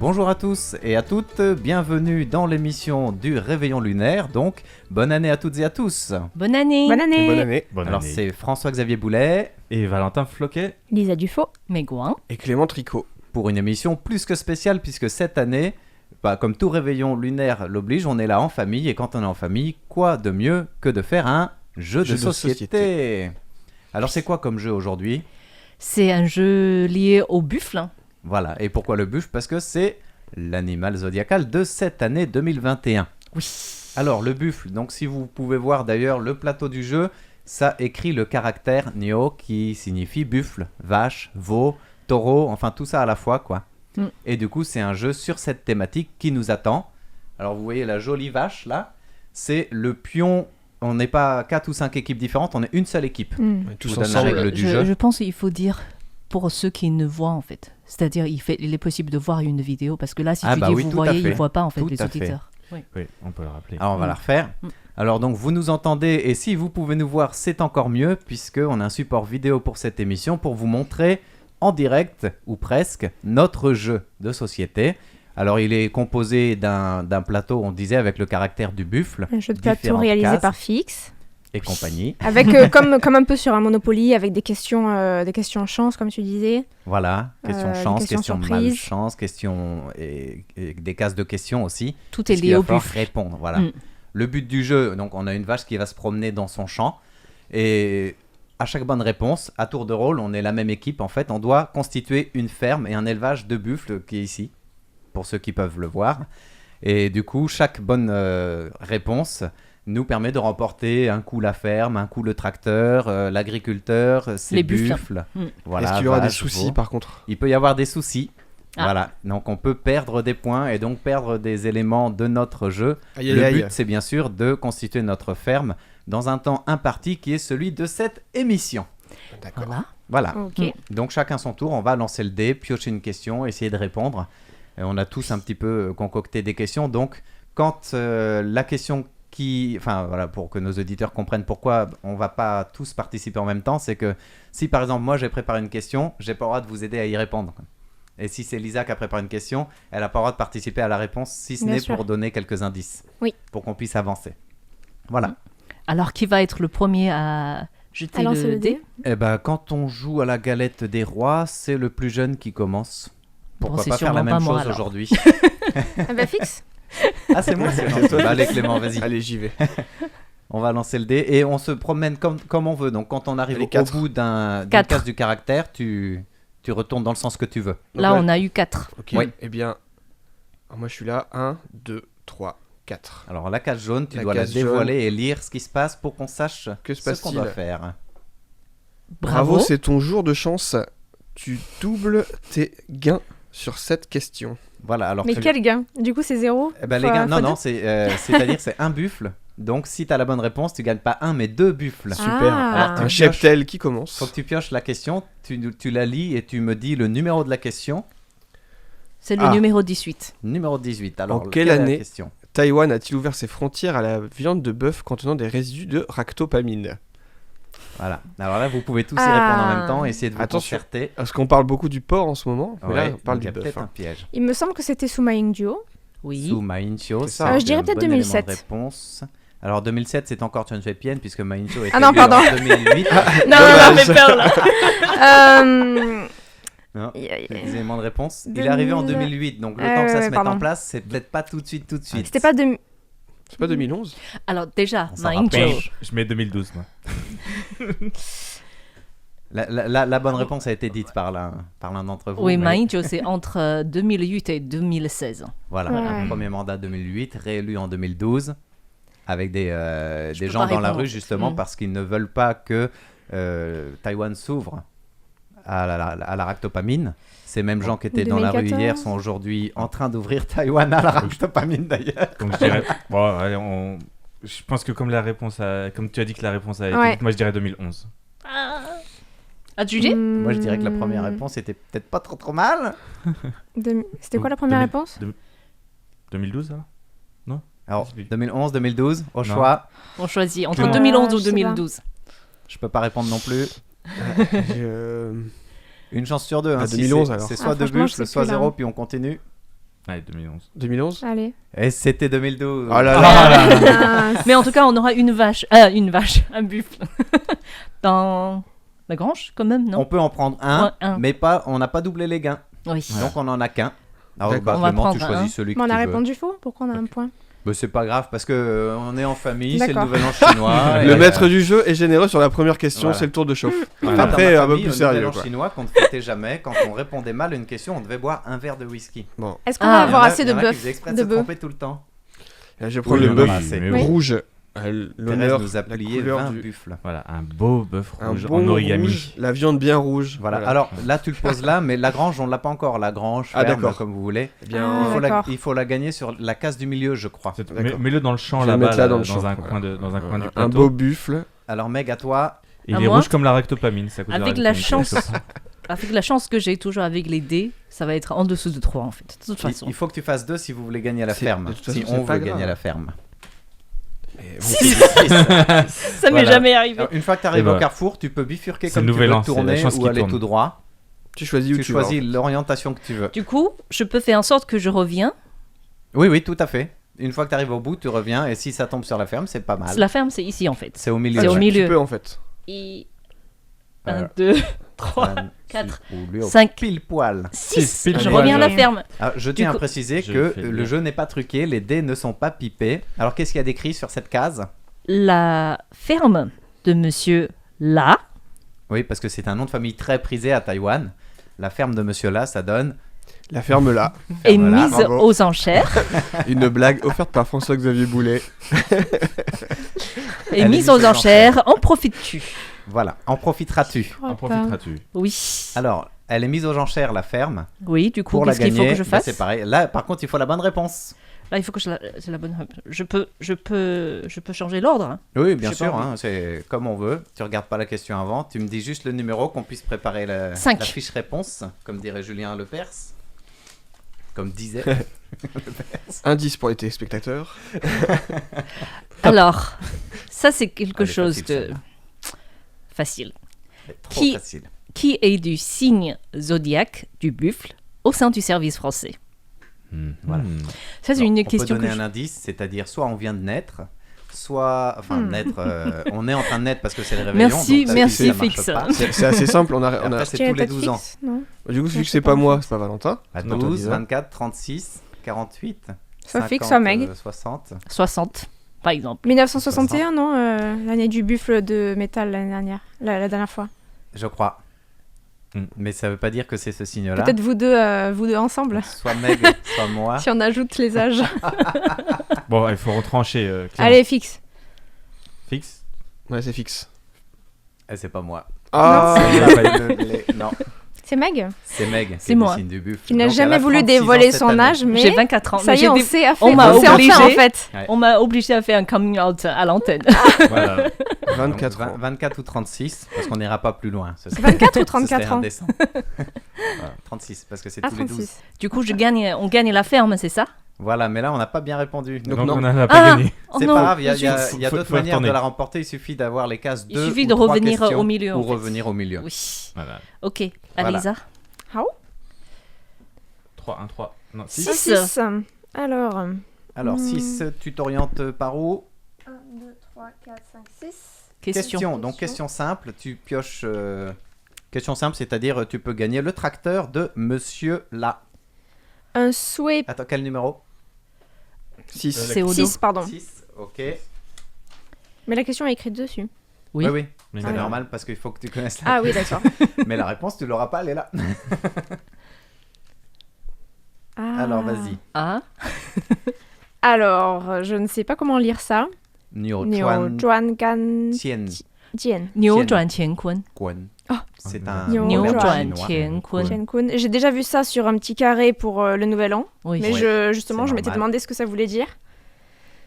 Bonjour à tous et à toutes, bienvenue dans l'émission du Réveillon Lunaire, donc bonne année à toutes et à tous. Bonne année. Bonne année. Bonne année. Alors c'est François-Xavier Boulet Et Valentin Floquet. Lisa Dufaux. Mégouin. Et Clément Tricot. pour une émission plus que spéciale puisque cette année, comme tout Réveillon Lunaire l'oblige, on est là en famille et quand on est en famille, quoi de mieux que de faire un jeu de société. Alors c'est quoi comme jeu aujourd'hui ? C'est un jeu lié au buffle. Voilà, et pourquoi le buffle ? Parce que c'est l'animal zodiacal de cette année 2021. Oui. Alors le buffle, donc si vous pouvez voir d'ailleurs le plateau du jeu, ça écrit le caractère Nio qui signifie buffle, vache, veau, taureau, enfin tout ça à la fois quoi. Et du coup c'est un jeu sur cette thématique qui nous attend. Alors vous voyez la jolie vache là, c'est le pion, on n'est pas 4 ou 5 équipes différentes, on est une seule équipe. Tous Je vous donne la ensemble. règle du jeu. Je pense qu'il faut dire pour ceux qui ne voient en fait. C'est-à-dire il est possible de voir une vidéo parce que là si Ah tu bah dis oui, vous tout à voyez, fait. ils ne voient pas en fait Tout les à fait. auditeurs. Oui. Oui, on peut le rappeler. Alors on va la refaire. Alors donc vous nous entendez et si vous pouvez nous voir c'est encore mieux puisqu'on a un support vidéo pour cette émission pour vous montrer en direct ou presque notre jeu de société. Alors il est composé d'un plateau, on disait, avec le caractère du buffle. Un jeu de plateau différentes réalisé cases par Fix. et compagnie. Avec, comme un peu sur un Monopoly, avec des questions chance, comme tu disais. Voilà, question Des chance, questions question surprises. malchance, question et des cases de questions aussi. Tout est puisqu'il lié va au falloir buffle. répondre, voilà. Mm. Le but du jeu, donc on a une vache qui va se promener dans son champ et à chaque bonne réponse, à tour de rôle, on est la même équipe en fait, on doit constituer une ferme et un élevage de buffles qui est ici, pour ceux qui peuvent le voir. Et du coup, chaque bonne réponse nous permet de remporter un coup la ferme, un coup le tracteur, l'agriculteur, ses Les buffles. buffles. Mm. Voilà, Est-ce qu'il y aura des vaches, soucis veaux. par contre? Il peut y avoir des soucis. Ah. Voilà, donc on peut perdre des points et donc perdre des éléments de notre jeu. Aïe, Le aïe, but, aïe. c'est bien sûr de constituer notre ferme dans un temps imparti qui est celui de cette émission. D'accord. Voilà. Voilà, Ok. donc chacun son tour, on va lancer le dé, piocher une question, essayer de répondre. Et on a tous un petit peu concocté des questions, donc quand la question qui... Enfin voilà, pour que nos auditeurs comprennent pourquoi on va pas tous participer en même temps, c'est que si par exemple moi j'ai préparé une question, j'ai pas le droit de vous aider à y répondre. Et si c'est Lisa qui a préparé une question, elle n'a pas le droit de participer à la réponse, si ce Bien n'est sûr. pour donner quelques indices. Oui. Pour qu'on puisse avancer. Voilà. Alors qui va être le premier à jeter Alors, le dé? Eh ben, quand on joue à la galette des rois, c'est le plus jeune qui commence. Pourquoi Bon, c'est pas faire la sûrement même pas moi, chose alors. aujourd'hui? Ah bah Fix. Ah, c'est moi, c'est gentil. Bah, allez Clément, vas-y. Allez, j'y vais. On va lancer le dé et on se promène comme on veut. Donc quand on arrive Allez, au 4. bout d'une Quatre. case du caractère, tu retournes dans le sens que tu veux. Là Donc on a eu 4. Ok, Oui. eh bien, moi je suis là. 1, 2, 3, 4. Alors la case jaune, tu La dois la case dévoiler et lire ce qui se passe pour qu'on sache Que se ce qu'on passe-t-il? doit faire. Bravo. C'est ton jour de chance. Tu doubles tes gains sur cette question. Voilà, alors Mais quel gain? Du coup, c'est 0. Eh ben, les gars, non, c'est-à-dire c'est un buffle. Donc si tu as la bonne réponse, tu gagnes pas un mais deux buffles. Super. Ah. Alors, Un tu cheptel qui commence. Faut que tu pioches la question, tu la lis et tu me dis le numéro de la question. C'est le Ah. numéro 18. Numéro 18. Alors, En quelle est la année question? Taïwan a-t-il ouvert ses frontières à la viande de bœuf contenant des résidus de ractopamine? Voilà. Alors là, vous pouvez tous y Ah. répondre en même temps, essayer de vous Attention. concerter. Parce qu'on parle beaucoup du porc en ce moment, mais là Ouais, on parle donc il y du a bœuf. peut-être un piège. Il me semble que c'était sous Maing Duo. Oui. Sous Maincho, C'est ça. Je dirais un peut-être bon élément de 2007. réponse. Alors 2007, c'est encore Chen Shui-Pian puisque Maincho est Ah non, élu en pardon. 2008. Non, Dommage. mais peur là. Non, Y a- des éléments de réponse. Il est arrivé en 2008, donc le temps que ça se mette pardon. en place, c'est peut-être pas tout de suite, tout de suite. C'était pas de... C'est pas 2011? Alors déjà, On s'en Mind rappelle. Joe. Je mets 2012, moi. La bonne réponse a été dite par l'un d'entre vous. Oui, mais Mind Joe, c'est entre 2008 et 2016. Voilà, Ouais. un premier mandat 2008, réélu en 2012, avec des peux gens pas dans la répondre. rue justement Mm. parce qu'ils ne veulent pas que Taïwan s'ouvre à la ractopamine. Ces mêmes gens qui étaient dans la rue 2014. hier sont aujourd'hui en train d'ouvrir Taïwan à la ractopamine d'ailleurs. Donc je dirais. Bon, allez, je pense que comme tu as dit que la réponse a été Ouais. dite, moi je dirais 2011. À juger Moi je dirais que la première réponse était peut-être pas trop mal. C'était quoi la première 2000. réponse? 2012 alors Alors Je sais plus. 2011, 2012, au Non. choix. On choisit entre Euh, 2011 ou je sais pas. 2012. Je peux pas répondre non plus. Je- Une chance sur deux. Hein, Ah, si 2011 c'est- alors. C'est soit deux franchement, je buffles, sais soit plus, là. zéro, puis on continue. Ouais, 2011. 2011. Allez. Et c'était 2012. Oh là là. Ah, Mais en tout cas, on aura une vache, un buffle dans la grange, quand même, On non? peut en prendre un, Ouais, un. mais pas, on n'a pas doublé les gains. Oui. Donc on en a qu'un. Alors D'accord. On va Clément, tu prendre choisis un. celui que mais on tu a veux. répondu faux. Pourquoi on a un point? Mais c'est pas grave parce que on est en famille, c'est le D'accord. nouvel an chinois. Le et, maître du jeu est généreux sur la première question, Voilà. c'est le tour de chauffe. Voilà, Après, dans ma un peu famille, plus au sérieux, nouvel an quoi. chinois qu'on ne fêtait jamais. Quand on répondait mal à une question, on devait boire un verre de whisky. Est-ce qu'on Ah. va Il y en avoir a- assez il y de en a qui bœuf? faisaient exprès de De se bœuf. tromper tout le temps. Là, je vais prendre Oui, le mais bœuf oui, mais oui. rouge. Thérèse L'honneur, nous a la plié couleur 20 du... buffles. Voilà, un beau bœuf Un rouge bon en origami. rouge, la viande bien rouge. Voilà. Alors là, tu le poses là, mais la grange, on l'a pas encore. La grange, Ah, ferme, d'accord. comme vous voulez. Eh bien, Ah, d'accord. Il faut la gagner sur la case du milieu, je crois. D'accord. Mets-le dans le champ Je vais là-bas, mettre là là, dans le dans champ, un voilà. coin dans un coin du un plateau. beau buffle. Alors Meg, à toi. Et À il est moi rouge comme la rectopamine, ça cause de Avec la rectopamine. chance, avec la chance que j'ai toujours avec les dés, ça va être en dessous de 3 en fait. De toute façon. Il faut que tu fasses 2 si vous voulez gagner à la C'est- ferme. de toute façon, Si c'est on pas veut grave. gagner à la ferme. Mais bon, Ça m'est Voilà. jamais arrivé. Alors, une fois que tu arrives Eh ben, au carrefour, tu peux bifurquer c'est comme le tu nouvel veux, an, c'est la tourner chance ou qui aller tourne. tout droit. tu choisis où Tu tu vas. choisis l'orientation que tu veux. Du coup, je peux faire en sorte que je reviens. Oui, oui, tout à fait. Une fois que tu arrives au bout, tu reviens et si ça tombe sur la ferme, c'est pas mal. La ferme, c'est ici en fait. C'est au milieu. C'est au ouais. milieu. Tu peux en fait. Et Alors, 1, 2, 3, un, 4, six, ou lui, au 5, pile poil. 6. pile Je poil. reviens à la ferme. Alors, je tiens coup- à préciser Je que fais le bien. jeu n'est pas truqué, les dés ne sont pas pipés. Alors, qu'est-ce qu'il y a d'écrit sur cette case? La ferme de monsieur là. Oui, parce que c'est un nom de famille très prisé à Taïwan. La ferme de Monsieur là, ça donne. La ferme là. Est Ferme là, mise bravo. aux enchères. Une blague offerte par François-Xavier Boulet. Est Elle mise aux enchères. En profites-tu? Voilà, en profiteras-tu? Je crois En pas. profiteras-tu? Oui. Alors, elle est mise aux enchères, la ferme. Oui, du coup, Pour la qu'est-ce qu'il faut gagner, que je bah, fasse? c'est pareil. Là, par contre, il faut la bonne réponse. Là, il faut que c'est la bonne. Je peux changer l'ordre. Hein. Oui, bien J'ai pas sûr, envie. hein, c'est comme on veut. Tu regardes pas la question avant, tu me dis juste le numéro qu'on puisse préparer la 5. fiche réponse, comme dirait Julien Lepers. Comme disait. Indice pour les téléspectateurs. Alors, ça c'est quelque Elle est chose facile, de celle-là. facile. C'est trop Qui- facile. Qui est du signe zodiaque du buffle au sein du service français? Voilà. Ça c'est Alors, une on question peut que donner un indice, c'est-à-dire soit on vient de naître, soit. Enfin, naître. On est en train de naître parce que c'est le réveillon. Merci, donc ça, merci, ça marche Fix. pas. C'est assez simple. On a, Et on a... après, c'est Tu avais tous les pas de 12 ans. fixe, non? Du coup, vu je que sais c'est pas, pas en moi, fait. c'est pas Valentin. À C'est toi, 12, Lisa. 24, 36, 48. Soit 50, Fix, soit Meg. 60. 60, par exemple. 1961, non l'année du buffle de métal l'année dernière. La dernière fois. Je crois. Mais ça veut pas dire que c'est ce signe-là. Peut-être vous deux ensemble. Soit Meg, soit moi. Si on ajoute les âges. Bon, il faut retrancher. Clément. Allez, Fixe. Fixe. Ouais, c'est fixe. Eh, c'est pas moi. Ah, Non, C'est Meg c'est Meg. C'est moi. Le signe du buffle. qui n'a Donc, elle jamais a voulu 36 ans dévoiler cette son année. âge, mais J'ai 24 ans. ça mais y est, on j'étais- sait à on fait. m'a On sait obligé. enfin, en fait. On m'a obligé à faire un coming out à l'antenne. Voilà. 24 Donc, ans. 24 ou 36, parce qu'on n'ira pas plus loin. Ce serait- 24 ou ce 34 serait ans indécent. Voilà, 36, parce que c'est Ah, tous les 12. 36. Du coup, on gagne la ferme, c'est ça? Voilà, mais là, on n'a pas bien répondu. Donc, Donc non. on n'en a pas gagné. Oh C'est non, pas grave, il y a, zut. il y a Faut- d'autres faut manières de retourner. la remporter. Il suffit d'avoir les cases Il 2 suffit ou de 3 revenir questions au milieu, en ou fait. revenir au milieu. Oui. Voilà. Ok, Voilà. Alisa. 3, 1, 3. Non, 6. 6. Alors. Alors, 6, tu t'orientes par où? 1, 2, 3, 4, 5, 6. Question. Donc, question simple. Tu pioches. Question simple, c'est-à-dire tu peux gagner le tracteur de Monsieur là. Un souhait. Attends, quel numéro? 6. C'est au dos. 6, pardon. 6, ok. Mais la question est écrite dessus. Oui. Oui, Mais c'est non. normal parce qu'il faut que tu connaisses la Ah oui, d'accord. Mais la réponse, tu l'auras pas, elle est là. Ah. Alors, vas-y. Ah, Alors, je ne sais pas comment lire ça. Niu Niu Chuan Zhuan Gan Tien Jian. 扭转乾坤. Quan. Ah. C'est un Niu proverbe 扭转 chinois. 乾坤. Jian Kun. J'ai déjà vu ça sur un petit carré pour le nouvel an. Oui. Mais Ouais, justement, c'est je m'étais normal. demandé ce que ça voulait dire.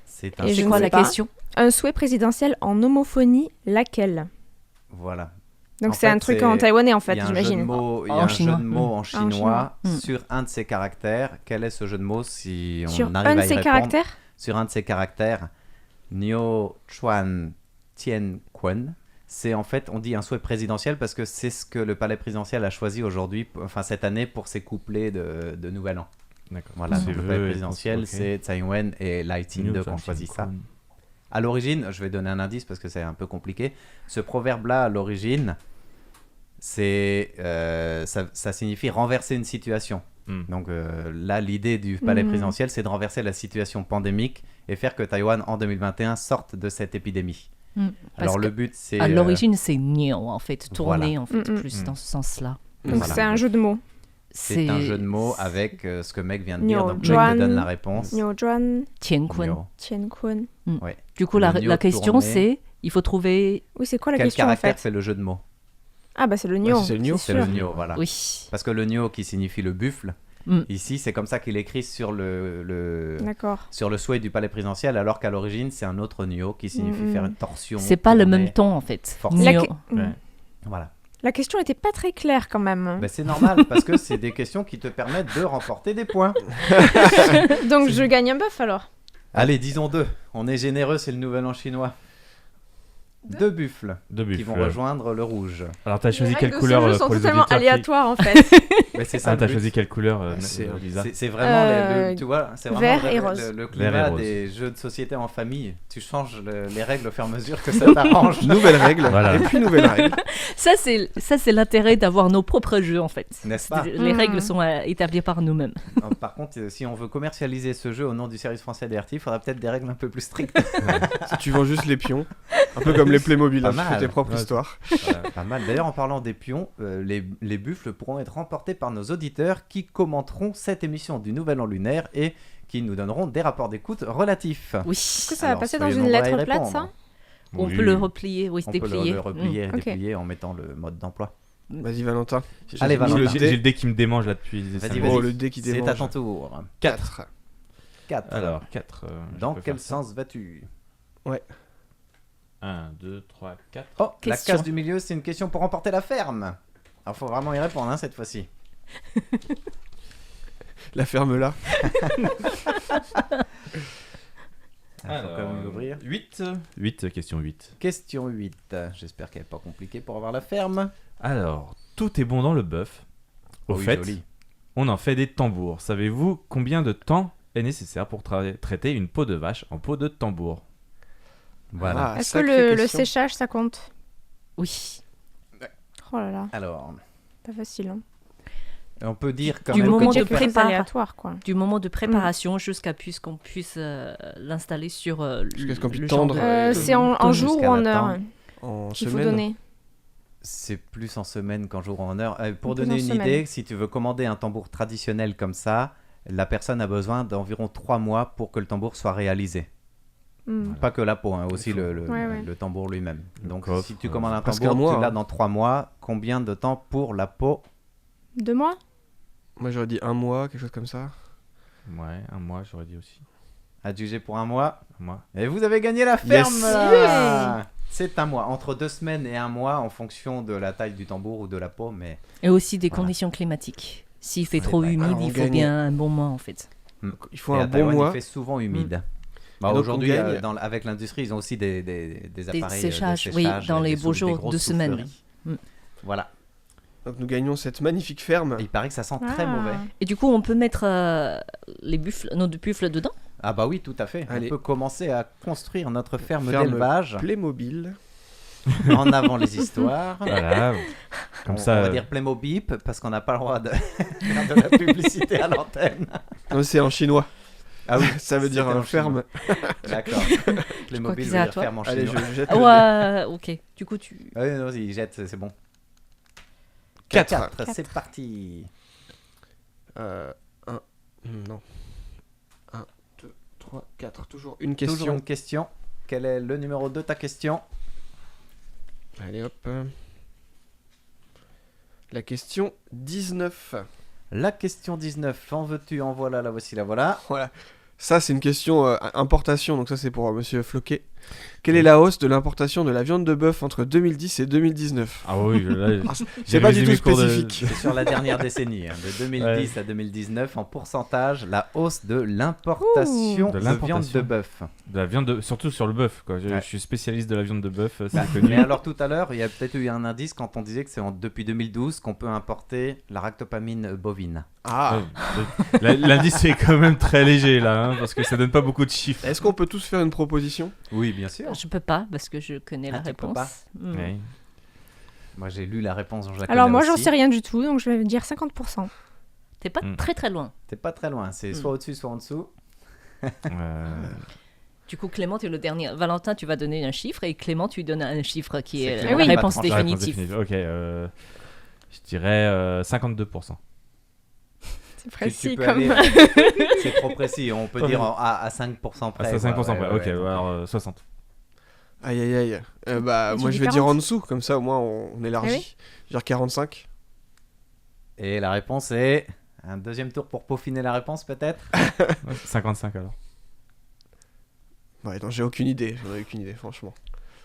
C'est un Et je C'est ne quoi sais la pas. question? Un souhait présidentiel en homophonie, laquelle? Voilà. Donc En c'est fait, un truc c'est- en taïwanais en fait, Il y a un jeu de j'imagine. mots, il y a En un chinois. jeu de mots en chinois, chinois. sur un de ces caractères. Quel est ce jeu de mots si on Sur arrive un de à y ces répondre? caractères? Sur un de ces caractères, Niu Chuan Tien Quan. C'est en fait, on dit un souhait présidentiel parce que c'est ce que le palais présidentiel a choisi aujourd'hui, enfin cette année, pour ses couplets de Nouvel An. D'accord. Voilà, C'est donc le eux palais et présidentiel, ok. c'est Tsai Ing-wen et Lai Ching-te qui ont choisi ça. À l'origine, je vais donner un indice parce que c'est un peu compliqué. Ce proverbe-là, à l'origine, ça signifie renverser une situation. Donc là, l'idée du palais présidentiel, c'est de renverser la situation pandémique et faire que Taïwan, en 2021, sorte de cette épidémie. Alors le but, c'est... À l'origine, c'est niao, en fait, tourner voilà. en fait, plus dans ce sens-là. Donc Voilà. c'est un jeu de mots. C'est un jeu de mots avec ce que Meg vient de Nyo dire. Donc Meg Juan. te donne la réponse. Nyojuan, Tian-kun. Nyo. Tien-kun. Du coup, Le la niao question, tourné. c'est il faut trouver. Oui, c'est quoi la Quel question en caractère fait fait le jeu de mots? Ah bah c'est le nyo. Ouais, c'est le nyo. C'est sûr. le nyo, voilà. Oui. Parce que le nyo qui signifie le buffle, Mm. ici c'est comme ça qu'il écrit sur le souhait du palais présidentiel, alors qu'à l'origine c'est un autre nyo qui signifie faire une torsion. C'est pas le tourner. même ton en fait. Force. La, Niao. que- Ouais. Voilà. la question était pas très claire quand même. Ben, c'est normal parce que c'est des questions qui te permettent de remporter des points. Donc je gagne un bœuf alors. Allez, disons 2. On est généreux, c'est le nouvel an chinois. 2 buffles Deux qui buffles. vont rejoindre le rouge. Alors, t'as choisi Les quelle règles de couleur ce jeu pour sont les totalement auditeurs qui- aléatoires en fait. Mais c'est ça. Ah, le t'as but. choisi quelle couleur, C'est- Lisa? C'est vraiment, tu vois, c'est vraiment vert et rose. le Vert et climat rose. des jeux de société en famille. Tu changes les règles au fur et à mesure que ça t'arrange. Nouvelle règle. Voilà. Et puis nouvelle règle. Ça, c'est l'intérêt d'avoir nos propres jeux en fait. N'est-ce pas? Les Mm. règles sont établies par nous-mêmes. Par contre, si on veut commercialiser ce jeu au nom du service français d'RT, il faudra peut-être des règles un peu plus strictes. Si tu vends juste les pions. Un peu comme les Playmobil. Pas Tu fais mal. tes propres Ouais. histoires. Voilà. Pas mal. D'ailleurs, en parlant des pions, les buffles pourront être remportés par nos auditeurs qui commenteront cette émission du Nouvel An lunaire et qui nous donneront des rapports d'écoute relatifs. Oui. Est-ce que ça Alors, va passer dans soyez une nombreux à y lettre plate répondre. ça On Oui. peut le replier, oui, se On peut déplier. le replier, Ok. déplier en mettant le mode d'emploi. Vas-y, Valentin. Allez, J'ai Valentin. le- J'ai le dé qui me démange là depuis. Vas-y, 5 vas-y. Oh, le dé qui C'est démange. à ton tour. 4. 4. Alors, 4. Dans quel sens vas-tu? 1, 2, 3, 4. Oh, la Question. case du milieu, c'est une question pour remporter la ferme. Alors, faut vraiment y répondre hein, cette fois-ci. La ferme là. Alors, faut quand même l'ouvrir. 8, question 8. Question 8. J'espère qu'elle n'est pas compliquée pour avoir la ferme. Alors, tout est bon dans le bœuf. Au Oui, fait, joli. on en fait des tambours. Savez-vous combien de temps est nécessaire pour traiter une peau de vache en peau de tambour? Voilà. Ah, Est-ce que sacrée le question. séchage ça compte? Oui. Oh là là, Alors, pas facile. Hein. on peut dire quand Du même moment que de tu fais- prépare- aléatoire quoi. Du moment de préparation jusqu'à ce qu'on puisse l'installer sur Jusqu'à ce qu'on puisse le genre tendre. de- C'est en jour jusqu'à ou en la heure tente. En qu'il faut semaine. donner. C'est plus en semaine qu'en jour ou en heure. Pour Plus donner en une semaine. idée, si tu veux commander un tambour traditionnel comme ça, la personne a besoin d'environ 3 mois pour que le tambour soit réalisé. Hmm. Pas que la peau, hein, aussi le Ouais. le tambour lui-même. Donc coffre, si tu commandes un presque tambour, un mois, tu l'as hein. dans 3 mois. Combien de temps pour la peau? 2 mois? Moi j'aurais dit 1 mois, quelque chose comme ça. Ouais, un mois, j'aurais dit aussi. Adjugé pour 1 mois. Un mois. Et vous avez gagné la ferme Yes. là. C'est un mois, entre 2 semaines et 1 mois en fonction de la taille du tambour ou de la peau, mais Et aussi des Voilà. conditions climatiques. S'il fait Ouais, trop bah, humide, on il faut gagne. bien un bon mois en fait. Il faut et un à bon Taïwan, mois. il fait souvent humide. Bah, Et donc, aujourd'hui, on gagne. avec l'industrie, ils ont aussi des appareils séchages, de oui, séchage, dans les des beaux des jours grosses de semaine. souffleries. Mm. Voilà. Donc nous gagnons cette magnifique ferme. Et il paraît que ça sent très Ah. mauvais. Et du coup, on peut mettre nos deux buffles dedans. Ah bah oui, tout à fait. Allez. On peut commencer à construire notre ferme Ferme d'élevage. Playmobil. En avant les histoires. Voilà. Comme on, ça. on va dire Playmobil parce qu'on n'a pas le droit de faire de la publicité à l'antenne. Non, c'est en chinois. Ah oui, Ça veut dire c'était en ferme. D'accord. Playmobil que veut c'est à dire toi. ferme en Allez, chinois. je jette le dé. Ouais, ok. Du coup, tu. Ah oui, non, il jette, c'est bon. 4. C'est parti. 1. Non. 1, 2, 3, 4. Toujours une question. Toujours une question. Quel est le numéro de ta question? Allez hop. La question 19. La question 19. En veux-tu, en voilà, la voici, la voilà. Voilà. Ça, c'est une question importation, donc ça, c'est pour monsieur Floquet. Quelle est la hausse de l'importation de la viande de bœuf entre 2010 et 2019? Ah oui, là, C'est j'ai pas révisé du tout mes cours de- spécifique. C'est sur la dernière décennie, de 2010 à 2019, en pourcentage, la hausse de l'importation Ouh. De de l'importation. viande de bœuf. De la viande, surtout sur le bœuf. Quoi. Je Ouais. suis spécialiste de la viande de bœuf, c'est Bah, connu. mais alors tout à l'heure, il y a peut-être eu un indice quand on disait que c'est depuis 2012 qu'on peut importer la ractopamine bovine. Ah. Ouais, l'indice est quand même très léger là, hein, parce que ça donne pas beaucoup de chiffres. Est-ce qu'on peut tous faire une proposition? Oui, bien sûr. Je peux pas parce que je connais la tu peux réponse. pas. Ouais. Moi, j'ai lu la réponse, je la Alors connais moi, j'en aussi. sais rien du tout, donc je vais dire 50%. T'es pas Mm. très très loin. T'es pas très loin, c'est soit au-dessus, soit en dessous. Du coup, Clément, tu es le dernier. Valentin, tu vas donner un chiffre et Clément, tu donnes un chiffre qui C'est est Clément la qui va réponse trancher. La réponse définitive. Ok, je dirais 52%. C'est Tu précis peux comme... aller- C'est trop précis, on peut Oh, dire mais- à 5% Ah, près. c'est 5% quoi. près, Ouais, ok, ouais, ouais. alors 60. Aïe aïe aïe. Bah, Tu moi dis je vais dire 40? en dessous, comme ça au moins on élargit. Ah oui Je vais dire 45. Et la réponse est un deuxième tour pour peaufiner la réponse peut-être. 55 alors. Ouais, non, j'ai aucune idée, j'en ai aucune idée, franchement.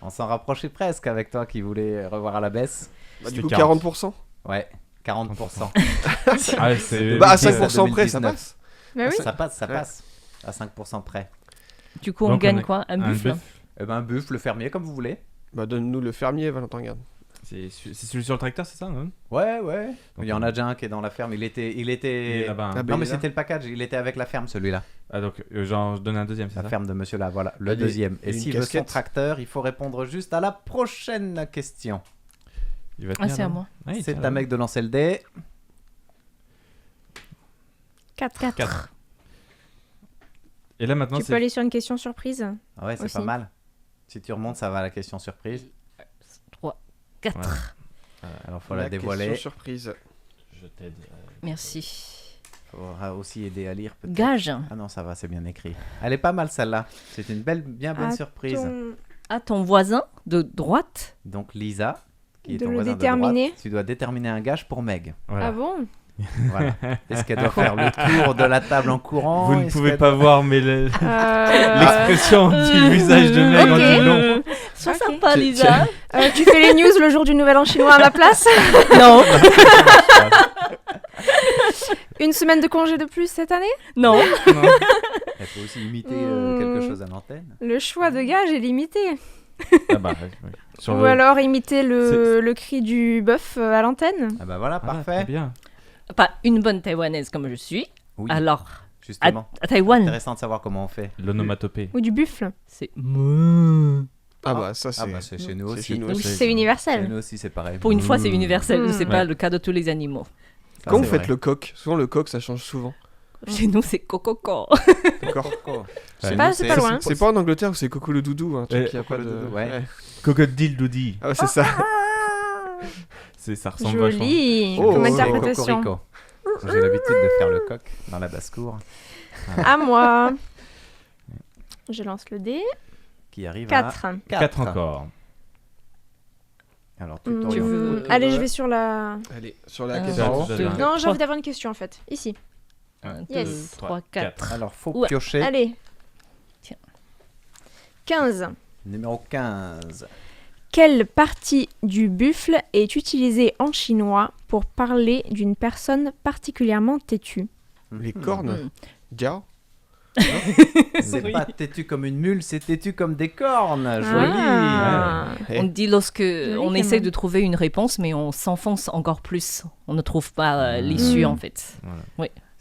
On s'en rapprochait presque avec toi qui voulait revoir à la baisse. Bah, du C'était coup, 40. 40%. Ouais, 40%. Ah, ouais, c'est... Bah, à c'est 5% près, ça 2019. passe. Bah oui. Ça passe, ça Ouais. passe. À 5% près. Du coup, on Donc, gagne est- quoi? Un buffle? Eh ben, un buffle, le fermier, comme vous voulez. Bah, donne-nous le fermier, Valentin Garde. C'est celui sur le tracteur, c'est ça non Ouais, ouais. Donc, Il y en a déjà un qui est dans la ferme. Il était. Il est là-bas. hein. Ah, bah, Non, mais il est là. c'était le package. Il était avec la ferme, celui-là. Ah, donc genre, je donne un deuxième, c'est La ça ferme de monsieur là, voilà. Le Allez, deuxième. Et une s'il veut son casquette. tracteur, il faut répondre juste à la prochaine question. Il va Ah, tenir, c'est à là moi. Ah, il C'est tient, à là. mec de lancer le dé. 4. 4. Et là maintenant, Tu peux c'est... aller sur une question surprise. Ah ouais, c'est Aussi. pas mal. Si tu remontes, ça va à la question surprise. 3, 4. Voilà. Alors, faut la dévoiler. question surprise. Je t'aide. Merci. Faudra aussi aider à lire peut-être. Gage. Ah non, ça va, c'est bien écrit. Elle est pas mal celle-là. C'est une bien bonne surprise. À ton voisin de droite. Donc Lisa, qui est De ton le voisin déterminer. de droite, tu dois déterminer un gage pour Meg. Voilà. Ah bon? Voilà. Est-ce qu'elle doit faire le tour de la table en courant? Vous ne Est-ce pouvez qu'elle pas voir, mais l'expression du visage de Meg en ok. dit non. Sois Ok. sympa, Tu- Lisa. Tu fais les news le jour du Nouvel An chinois à ma place? Non. Une semaine de congé de plus cette année? Non. Non. Elle peut aussi imiter Hmm. quelque chose à l'antenne. Le choix de gage est limité. Ah bah, ouais. Sur Ou le- alors imiter le cri du bœuf à l'antenne. Ah bah voilà, Ah, parfait. très bien. Pas une bonne taïwanaise comme je suis. Oui, Alors, à, justement. à Taïwan, Intéressant de savoir comment on fait. L'onomatopée. Ou du buffle. c'est Ah bah, ça c'est. Ah bah c'est chez nous c'est aussi. chez nous Donc aussi. c'est Chez universel. nous aussi, c'est pareil. pour une fois, c'est universel. Mm. C'est pas Ouais. le cas de tous les animaux. Ça, Quand vous c'est faites vrai. le coq, souvent le coq ça change souvent. Chez nous, c'est cococo. D'accord. Coco. C'est Chez pas- nous, c'est pas loin. C'est pas en Angleterre où c'est Coco le doudou, un truc Ouais, qui a pas Coco de. le doudou, ouais. Crocodile Doody. Ah ouais, c'est ça. Ça ressemble vachement. Joli Oh, comme oh, interprétation. Cocorico. J'ai l'habitude de faire le coq dans la basse-cour À moi. Je lance le dé. qui arrive 4. à 4 encore. Alors tu Hmm. t'orientes. Tu veux- Allez, je vais sur la... Allez, sur la Un, question. deux, en haut. deux. deux, Non, j'ai trois. envie d'avoir une question en fait. Ici. 1, 2, Yes. 3, 4. Alors faut Ouais. piocher. Allez. Tiens. 15. Numéro 15. Quelle partie du buffle est utilisée en chinois pour parler d'une personne particulièrement têtue? Les cornes. Mm. Dia. C'est Oui. pas têtu comme une mule, c'est têtu comme des cornes. Joli. Ah. On dit lorsque on quand essaie même. de trouver une réponse, mais on s'enfonce encore plus. On ne trouve pas l'issue Mm. en fait.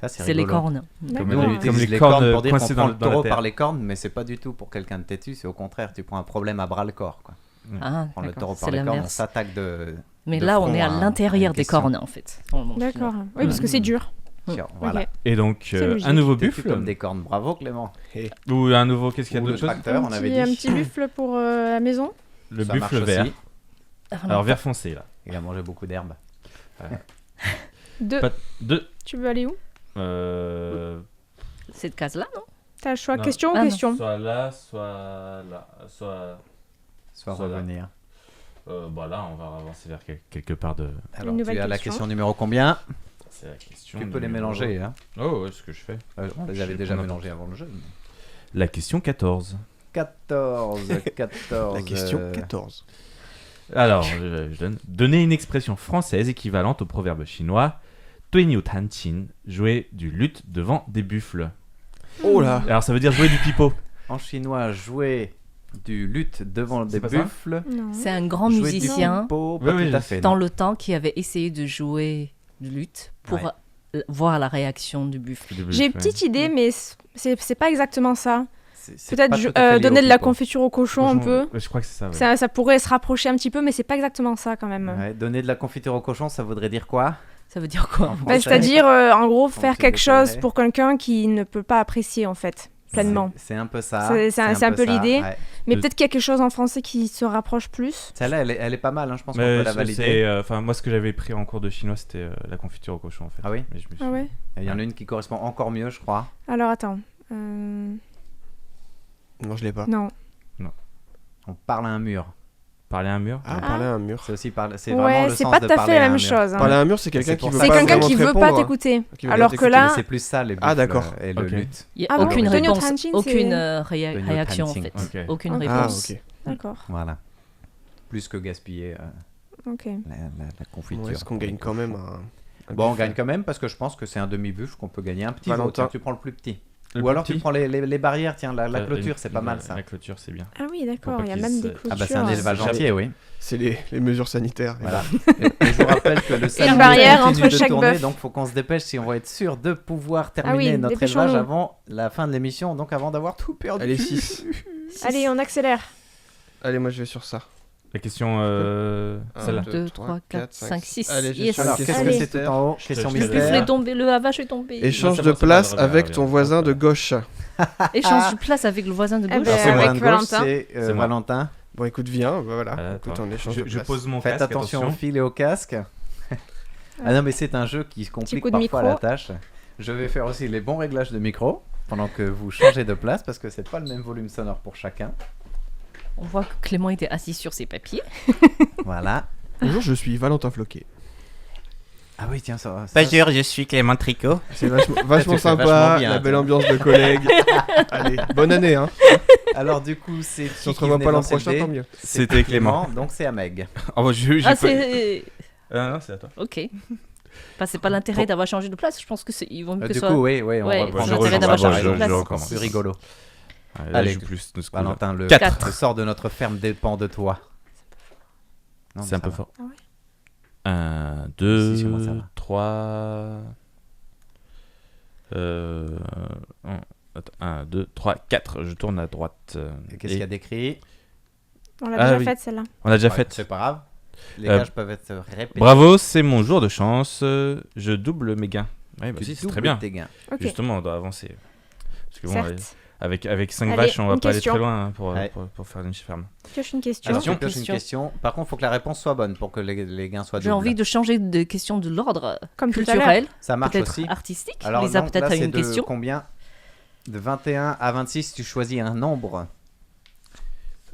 Ça c'est C'est les rigolo. cornes. Comme Nous, on les- utilise comme les les cornes cornes pour dire qu'on coincées prend dans- le dans la taureau terre. par les cornes, mais c'est pas du tout pour quelqu'un de têtu, c'est au contraire, tu prends un problème à bras le corps. Quoi. Ah, Prends le d'accord, taureau c'est par les cornes, on l'inverse. s'attaque de. Mais de là, on front est à à l'intérieur une des question. cornes en fait. En D'accord. chinois. Oui, parce que c'est dur. Tiens, voilà. Ok. Et donc, C'est logique. un nouveau Têtu buffle. comme des cornes. Bravo Clément. Ou un nouveau, qu'est-ce qu'il y a Ou le d'autre chose tracteur, on avait dit. Un petit buffle pour la maison. Le Ça buffle marche vert. aussi. Alors, vert foncé là. Il a mangé beaucoup d'herbe. 2. Pas- Deux. Tu veux aller où? Cette case-là, non? T'as le choix, Non. question ou Ah, non. question? Soit là, soit là. Soit. Soit Soit là. revenir. Bah là, on va avancer vers quelque part de. Alors nouvelle tu as la question. question numéro combien? C'est la question. Tu peux les numéro- mélanger. Hein. Oh, ouais, ce que je fais. On les Je avait vais déjà prendre mélangés avant le jeu. La question 14. 14. La question euh, 14. Alors, je donne. Donner une expression française équivalente au proverbe chinois Tuiniu Tan Qin, jouer du luth devant des buffles. Oh là. Alors, ça veut dire jouer du pipeau. En chinois, jouer du luth devant des pas ça buffles. Non. C'est un grand Jouer musicien du pipeau, Oui, pas oui, tout à je fait. dans non. le temps qui avait essayé de jouer du luth pour Ouais. voir la réaction du buffle. Du buffle, J'ai une ouais. petite idée, mais c'est pas exactement ça. C'est Peut-être pas tout à fait lié au donner de la pipeau. confiture au cochon un peu. Ouais, je crois que c'est ça. Ouais. Ça pourrait se rapprocher un petit peu, mais c'est pas exactement ça quand même. Ouais, donner de la confiture au cochon, ça voudrait dire quoi? Ça veut dire quoi En Bah, français. c'est-à-dire, en gros, Comment faire tu quelque chose déclarais pour quelqu'un qui ne peut pas apprécier en fait, pleinement. C'est un peu ça. C'est un peu ça, l'idée. ouais. Mais De- peut-être quelque chose en français qui se rapproche plus. Celle-là, elle est pas mal, hein, je pense qu'on Mais peut la valider. enfin, moi, ce que j'avais pris en cours de chinois, c'était la confiture au cochon, en fait. Ah oui? Mais je me suis- Ah ouais. Il y en a une qui correspond encore mieux, je crois. Alors attends. Non, je l'ai pas. Non. On parle à un mur. Parler à un mur. Ah, parler à un mur. C'est aussi c'est vraiment Ouais, le c'est sens pas de tout à parler fait la à un même mur. chose. hein. Parler à un mur, c'est quelqu'un C'est qui pour veut ça. C'est pas quelqu'un vraiment qui te veut pas répondre. t'écouter. Qui veut Alors pas que t'écouter, là, C'est plus ça, les buffles. Ah, d'accord. Et le Ok. luth. Il n'y a Ah bon, aucune Tonio réponse, Tanchin, aucune c'est- Tonio réaction en Tanchin. fait. Ok. Aucune Ah, réponse. ok. d'accord. Voilà. Plus que gaspiller Ok. la confiture. Bon, est-ce qu'on gagne quand même un Bon, on buffet gagne quand même parce que je pense que c'est un demi-buffle qu'on peut gagner. Un petit Valentin. vote, tiens, tu prends le plus petit. Le Ou plus alors petit tu prends les barrières, tiens, la clôture, c'est pas mal ça. La clôture, c'est bien. Ah oui, d'accord. Pour pas Il y a qu'ils même se- des Ah clôtures. Ah bah c'est un élevage Jamais. entier, oui. C'est les mesures sanitaires. Voilà. Et je vous rappelle que le samedi barrière continue entre de chaque tourner, bœuf. donc faut qu'on se dépêche si on va être sûr de pouvoir terminer oui, notre dépêchons-nous. élevage avant la fin de l'émission, donc avant d'avoir tout perdu. Allez, 6. Allez, on accélère. Allez, moi je vais sur ça. La question, celle-là. 2, 3, 4, 5, 6. Allez, j'ai Yes. sur Alors, une qu'est-ce question que Allez. c'est tout en haut? Question te Le laisse. buffle est mystère. tombé, le havage est tombé. Échange c'est de bon, c'est place bon, reviens, avec reviens. ton voisin de gauche. Échange de place avec le voisin de Eh gauche. ben, Alors, c'est avec moi de gauche, Valentin. c'est C'est moi. Valentin. Bon, écoute, viens, bah voilà. Voilà, Écoute, attends. on échange de Je place. pose mon Faites casque, attention au attention. fil et au casque. Ah non, mais c'est un jeu qui se complique coup de parfois micro. la tâche. Je vais faire aussi les bons réglages de micro pendant que vous changez de place parce que c'est pas le même volume sonore pour chacun. On voit que Clément était assis sur ses papiers. Voilà. Bonjour, je suis Valentin Floquet. Ah oui, tiens, ça. Bonjour, je suis Clément Tricot. C'est vachement Tu fais sympa, vachement bien, la belle toi. ambiance de collègues. Allez, bonne année, hein. Alors, du coup, c'est. Si on se revoit pas l'an prochain, tant mieux. C'était Clément. Donc, c'est à Meg. Oh, bah, j'ai Ah, pas- c'est. Non, c'est à toi. Ok. Enfin, c'est pas l'intérêt d'avoir changé de place. Je pense que ils vont mieux que Du ça. coup, oui, on Ouais, reprend. c'est je l'intérêt rejoue, d'avoir ah, changé bon, de place. je recommence. C'est rigolo. Allez, là, Allez, je joue plus de ce coup-là. Valentin, le Quatre. sort de notre ferme dépend de toi. Non, C'est mais un ça peu va. fort. Ah ouais. 1, Si, sur moi, ça 2, va. 3. 1, 2, 3, 4. Je tourne à droite. Et Qu'est-ce qu'il y a d'écrit? On l'a Ah déjà oui. faite celle-là. On a déjà Ouais, fait. C'est pas grave. Les Euh, gages peuvent être répétés. Bravo, c'est mon jour de chance. Je double mes gains. Oui, bah Tu si, c'est doubles très bien. tes gains. Ok. Justement, on doit avancer. Parce que bon, Certes. avec 5 Allez, vaches, on va une pas question. aller très loin hein, pour, Ouais. pour faire une ferme. Pioche une question. Alors, tu Question. pioches une question. Par contre, il faut que la réponse soit bonne pour que les gains soient J'ai doubles. envie de changer de question de l'ordre Comme tout à l'heure. culturel, Ça marche peut-être aussi. artistique. Alors, Lisa, non, peut-être là, a c'est une de question. combien? De 21 à 26, tu choisis un nombre.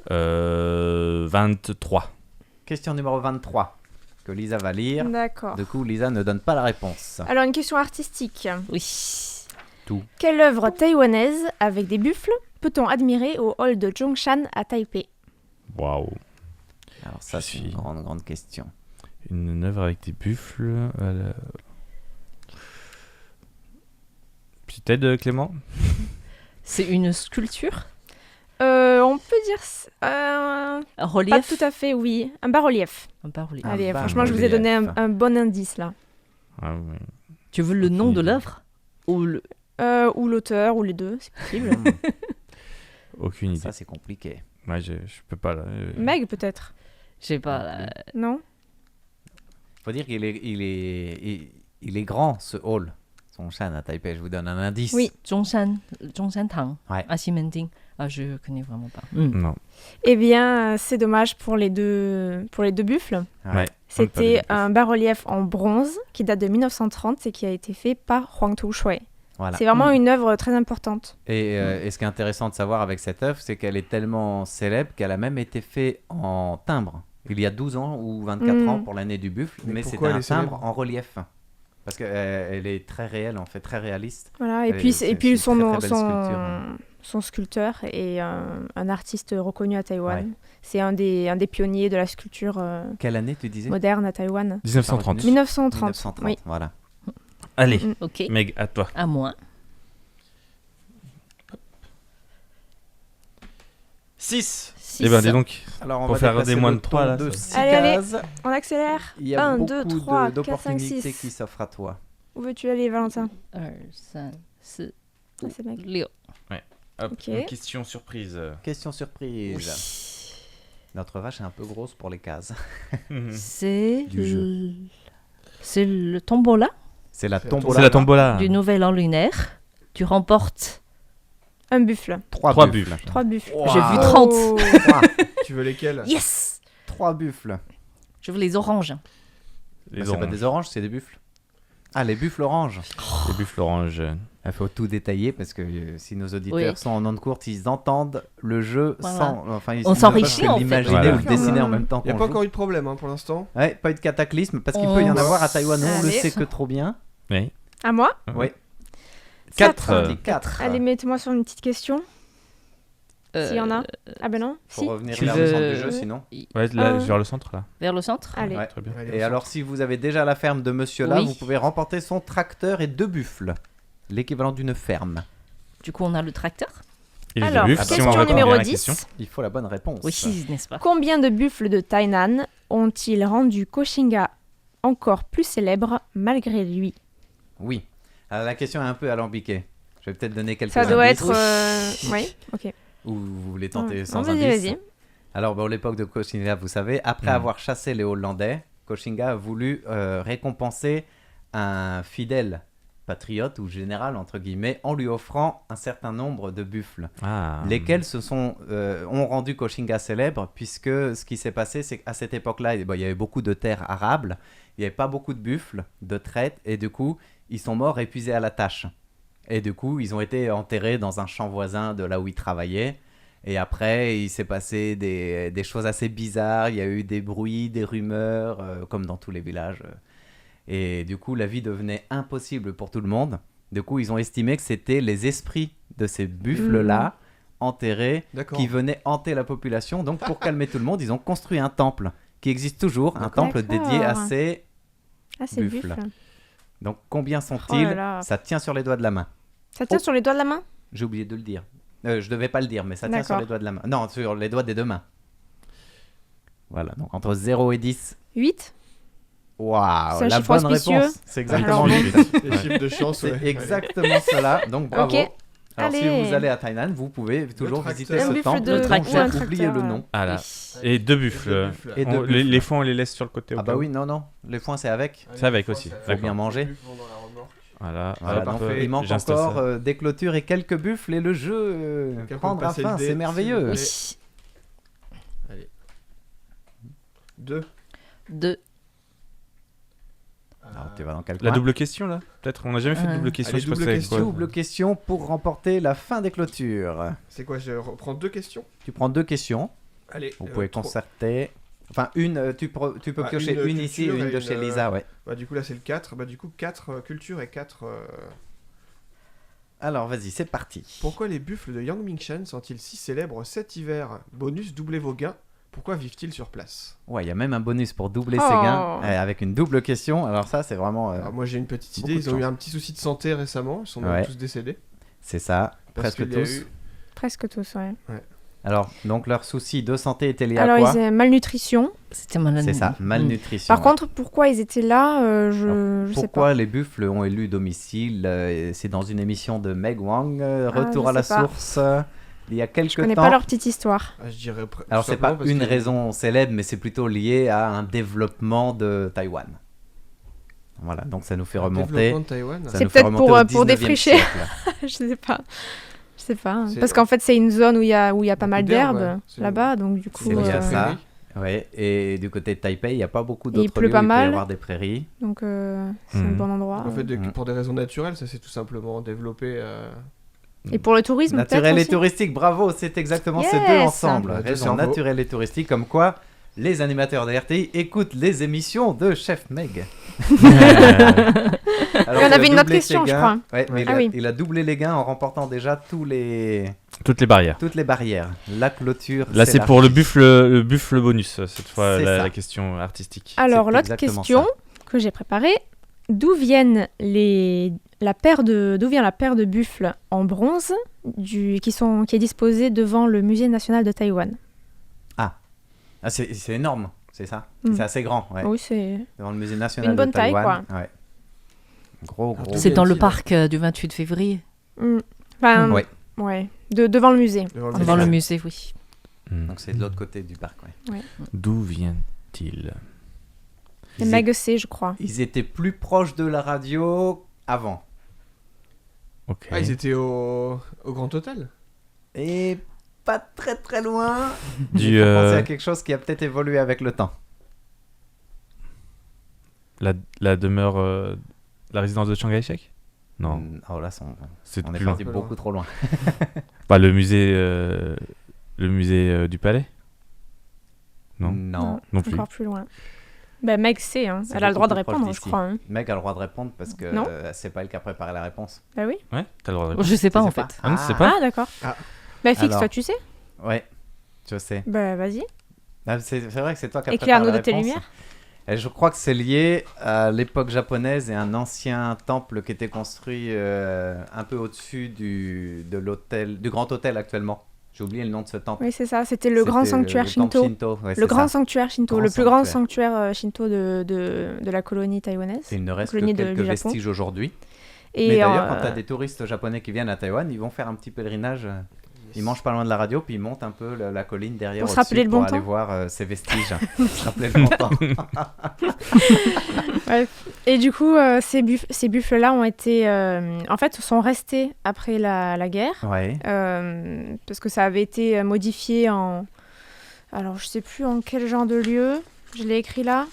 23. Question numéro 23, que Lisa va lire. D'accord. Du coup, Lisa ne donne pas la réponse. Alors, une question artistique. Oui. Quelle œuvre taïwanaise avec des buffles peut-on admirer au hall de Zhongshan à Taipei? Waouh. Alors ça, Je c'est une suis- grande question. Une œuvre avec des buffles. Petite aide, Clément? C'est une sculpture, On peut dire... un pas relief. tout à fait, oui. Un bas-relief. Un bas-relief. Un Allez, bas-relief. franchement, je vous ai donné un bon indice, là. Ah, oui. Tu veux le nom de idée. l'œuvre ou le... Ou l'auteur, ou les deux, c'est possible. Aucune idée. Ça, c'est compliqué. Ouais, je peux pas là. Meg, peut-être? Je sais pas. Non? Faut dire qu'il il est grand, ce hall. Son chan à Taipei, je vous donne un indice. Oui. Zhongshan Tang Ouais. à Ximending. Ah, je connais vraiment pas. Hmm. Non. Eh bien, c'est dommage pour les deux buffles. Ouais. C'était On un bas-relief en bronze qui date de 1930 et qui a été fait par Huang Tushui. Voilà. C'est vraiment une œuvre très importante. Et ce qui est intéressant de savoir avec cette œuvre, c'est qu'elle est tellement célèbre qu'elle a même été faite en timbre. Il y a 12 ans ou 24 ans pour l'année du buffle, Mais mais pourquoi c'était elle un est célèbre timbre en relief. Parce qu'elle est très réelle, en fait, très réaliste. Voilà. Et Elle puis, est- c'est et puis une son, très, très belle son, sculpture, hein. son sculpteur et un artiste reconnu à Taïwan. Ouais. C'est un des pionniers de la sculpture Quelle année tu disais moderne à Taïwan. 1930. 1930. 1930, Oui. voilà. Allez, Ok. Meg, à toi. À moi. 6. Eh ben, dis donc. Alors, on Pour va faire dépasser des moins le de trois, temps là, de ça- 6 Allez, cases. On accélère. Il y a 1, beaucoup 2, 3, 4, 5, d'opportunités 6. qui s'offrent à toi. Où veux-tu aller, Valentin 1, 5, 6, Ah, c'est Meg. 6. Hop, Ok. une question surprise. Question surprise. Notre vache est un peu grosse pour les cases. C'est Du jeu. C'est le tombola C'est la C'est tombola. C'est la tombola. du Nouvel An lunaire. Tu remportes. Un buffle. 3 Trois buffles. buffles. 3 buffles. Wow. J'ai vu 30. Oh. Tu veux lesquels? Yes. 3 buffles. Je veux les oranges. Les Bah, c'est pas oranges. des oranges, c'est des buffles. Ah, les buffles oranges. Les buffles oranges. Il faut tout détailler parce que si nos auditeurs Oui. sont en onde courte, ils entendent le jeu Voilà. sans. Enfin, ils On ne peuvent s'enrichit, que en fait. l'imaginer Voilà. ou le dessiner en même temps Il n'y a qu'on pas joue. encore eu de problème pour l'instant. Ouais, pas eu de cataclysme parce qu'il peut y en On- avoir à Taïwan, on le Allez. sait que trop bien. Oui. À moi Oui. 4. Quatre. 4. Allez, mettez-moi sur une petite question. S'il y en a. Ah ben non. Faut Si. revenir Tu vers le veux- centre du jeu sinon. Ouais, là, Un. vers le centre, là. Vers le centre. Allez. Ouais. Très bien. Allez, Et on alors, si vous avez déjà la ferme de monsieur là, Oui. vous pouvez remporter son tracteur et 2 buffles. L'équivalent d'une ferme. Du coup, on a le tracteur. Et les Alors, buffles, si on question répond bien numéro à la 10. question. Il faut la bonne réponse. Oui, n'est-ce pas? Combien de buffles de Tainan ont-ils rendu Koshinga encore plus célèbre malgré lui? Oui. Alors, la question est un peu alambiquée. Je vais peut-être donner quelques Ça doit indices. être... Oui, ok. Ou vous voulez tenter Non, sans vas-y, indice. vas-y. Alors, à l'époque de Koshinga, vous savez, après avoir chassé les Hollandais, Koshinga a voulu récompenser un fidèle patriote ou général, entre guillemets, en lui offrant un certain nombre de buffles, Ah. lesquels ont rendu Koshinga célèbre, puisque ce qui s'est passé, c'est qu'à cette époque-là, il y avait beaucoup de terres arables, il n'y avait pas beaucoup de buffles, de traite, et du coup, ils sont morts épuisés à la tâche. Et du coup, ils ont été enterrés dans un champ voisin de là où ils travaillaient. Et après, il s'est passé des choses assez bizarres. Il y a eu des bruits, des rumeurs, comme dans tous les villages. Et du coup, la vie devenait impossible pour tout le monde. Du coup, ils ont estimé que c'était les esprits de ces buffles-là, enterrés, D'accord. qui venaient hanter la population. Donc, pour calmer tout le monde, ils ont construit un temple qui existe toujours, un temple dédié à D'accord. ces... Ah, c'est Buffle. buffle. Donc, combien Oh sont-ils? là là. Ça tient sur les doigts de la main. Ça tient sur les doigts de la main? J'ai oublié de le dire. Je devais pas le dire, mais ça tient sur D'accord. les doigts de la main. Non, sur les doigts des deux mains. Voilà, donc entre 0 et 10. 8? Waouh, C'est un la chiffre bonne auspicieux. réponse. C'est exactement Alors, le Les chiffres de chance, C'est ouais. exactement cela. Donc bravo. Ok. Alors si Allez. vous allez à Tainan, vous pouvez toujours tracteur. visiter Un ce buffle temple. de- Le dont tracteur. j'ai oublié le nom. Ah là. Oui. Et 2 buffles. Et deux Les buffles. foins, on les laisse sur le côté. au Ah cas bah où. oui, non, non. Les foins, c'est avec. C'est avec aussi. Faut D'accord. bien manger. Voilà. Voilà, hop, donc, il manque j'installe encore ça. des clôtures et quelques buffles et le jeu Quelqu'un peut prendra passer le fin. dé, C'est s'il merveilleux. vous Oui. 2. 2. Alors, tu vas dans quel La coin? double question là Peut-être on n'a jamais fait de double question. Allez, je sais pas double c'est avec question. quoi. Double question pour remporter la fin des clôtures. C'est quoi? Je reprends 2 questions. Tu prends 2 questions. Allez. Vous pouvez trois. concerter. Enfin, une, tu peux Ah, piocher une une ici et culture une et de une, chez Lisa, ouais. Bah, du coup, là, c'est le 4. Bah, du coup, 4 cultures et 4. Alors, vas-y, c'est parti. Pourquoi les buffles de Yang Mingshan sont-ils si célèbres cet hiver? Bonus, doublez vos gains. Pourquoi vivent-ils sur place? Ouais, il y a même un bonus pour doubler Oh. ses gains avec une double question. Alors ça, c'est vraiment... Alors, moi, j'ai une petite beaucoup idée. de Ils ont eu chance. un petit souci de santé récemment. Ils sont Ouais. tous décédés. c'est ça, Parce presque qu'il y a tous. eu- Presque tous, ouais. Alors, donc leur souci de santé était lié Alors, à quoi? ils avaient malnutrition. C'était malade. C'est ça, malnutrition. Par ouais. contre, pourquoi ils étaient là, je sais pas. Pourquoi les buffles ont élu domicile c'est dans une émission de Meg Wang, Retour je à la sais pas. source, il y a quelques Je connais temps. pas leur petite histoire. Ah, je dirais. Alors, tout c'est pas simplement parce une que- raison célèbre, mais c'est plutôt lié à un développement de Taïwan. Voilà, donc ça nous fait remonter. Développement de Taïwan. Ça C'est nous fait peut-être remonter pour, au pour 19e défricher. siècle. Je sais pas. Je sais pas. C'est- Parce qu'en fait, c'est une zone où il y a pas mal Beaucoup d'herbes, d'herbes ouais. C'est- là-bas, donc du coup. C'est lié à euh, ça. Ouais, et du côté de Taipei, il n'y a pas beaucoup il d'autres pleut lieux pas où il peut y mal. avoir des prairies. Donc c'est un Mhm. bon endroit. En fait, Mhm. pour des raisons naturelles, ça s'est tout simplement développé. Et pour le tourisme, peut-être Naturel et aussi. touristique, bravo, c'est exactement ces deux Yes. ensemble. Deux Raison cerveaux. naturelle et touristique, comme quoi les animateurs de RTI écoutent les émissions de Chef Meg. Alors, Il y en il a avait une autre doublé question, ses je gains. crois. Ouais, mais Ah oui. il a doublé les gains en remportant déjà tous les Toutes les barrières. Toutes les barrières. La clôture. Là, c'est pour le s'élargit. buffle bonus, cette fois, C'est ça. la question artistique. Alors, C'est l'autre exactement question ça. que j'ai préparée, d'où vient la paire de buffles en bronze qui est disposée devant le musée national de Taïwan? Ah, c'est énorme, c'est ça. Mm. C'est assez grand, ouais. Oui, c'est... Devant le musée national Une bonne de Taïwan. taille, Ouais. Gros. C'est dans le vient-il parc du 28 février. Enfin, Ouais. ouais. Devant le musée. Devant le musée, oui. Donc c'est de l'autre côté du parc, ouais. D'où vient-il? C'est Magacé, je crois. Ils étaient plus proches de la radio avant. Ok. Ah, ils étaient au Grand Hôtel. Et pas très très loin. Du, Il faut penser à quelque chose qui a peut-être évolué avec le temps. la demeure, la résidence de Chiang Kai-shek? Non, Oh là, c'est on est plus loin. parti beaucoup trop loin. Bah, le musée du palais? Non. Non plus. Encore plus loin. Ben, Meg sait, hein. C'est Elle a le droit de beaucoup plus répondre, proche je d'ici. crois. Hein. Meg a le droit de répondre parce que Non. c'est pas elle qui a préparé la réponse. Bah oui. Ouais, t'as le droit de répondre. Je sais pas Tu en sais fait. Ah non, tu sais pas? Ah, d'accord. Ah. Bah, Fix, Alors. toi, tu sais? Ouais, je sais. Bah, vas-y. Ah, c'est vrai que c'est toi qui as préparé Éclaire-nous la de tes réponse. lumières. Et je crois que c'est lié à l'époque japonaise et un ancien temple qui était construit un peu au-dessus du grand hôtel actuellement. J'ai oublié le nom de ce temple. Oui, c'est ça. C'était le grand sanctuaire temple Shinto. Ouais, Le c'est grand ça. sanctuaire Shinto. Grand Le plus grand sanctuaire. sanctuaire Shinto de la colonie taïwanaise. Et il ne reste que colonie quelques du Japon. vestiges aujourd'hui. Et Mais d'ailleurs, quand tu as des touristes japonais qui viennent à Taïwan, ils vont faire un petit pèlerinage. Ils mangent pas loin de la radio, puis ils montent un peu la colline derrière Pour se au-dessus rappeler le bon pour aller temps. voir ces vestiges. Se rappeler le bon temps. Ouais. Et du coup, ces buffles-là ont été, en fait, sont restés après la guerre, Ouais. parce que ça avait été modifié en, alors je sais plus en quel genre de lieu. Je l'ai écrit là,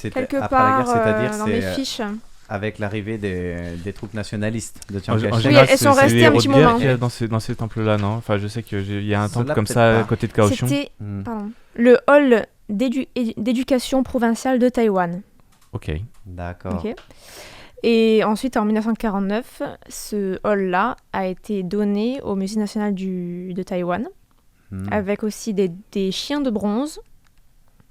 quelque Après la guerre, part c'est-à-dire dans c'est mes fiches. avec l'arrivée des troupes nationalistes de Chiang En Kai-shek. général, elles sont c'est restées les un héros petit de guerre moment. qu'il y a dans ces temples-là, non? Enfin, je sais qu'il y a un temple Ceux-là, comme peut-être ça à pas. côté de Kaohsiung. C'était Hmm. le hall d'éducation provinciale de Taïwan. Ok. D'accord. Ok. Et ensuite, en 1949, ce hall-là a été donné au Musée national de Taïwan, Hmm. avec aussi des chiens de bronze.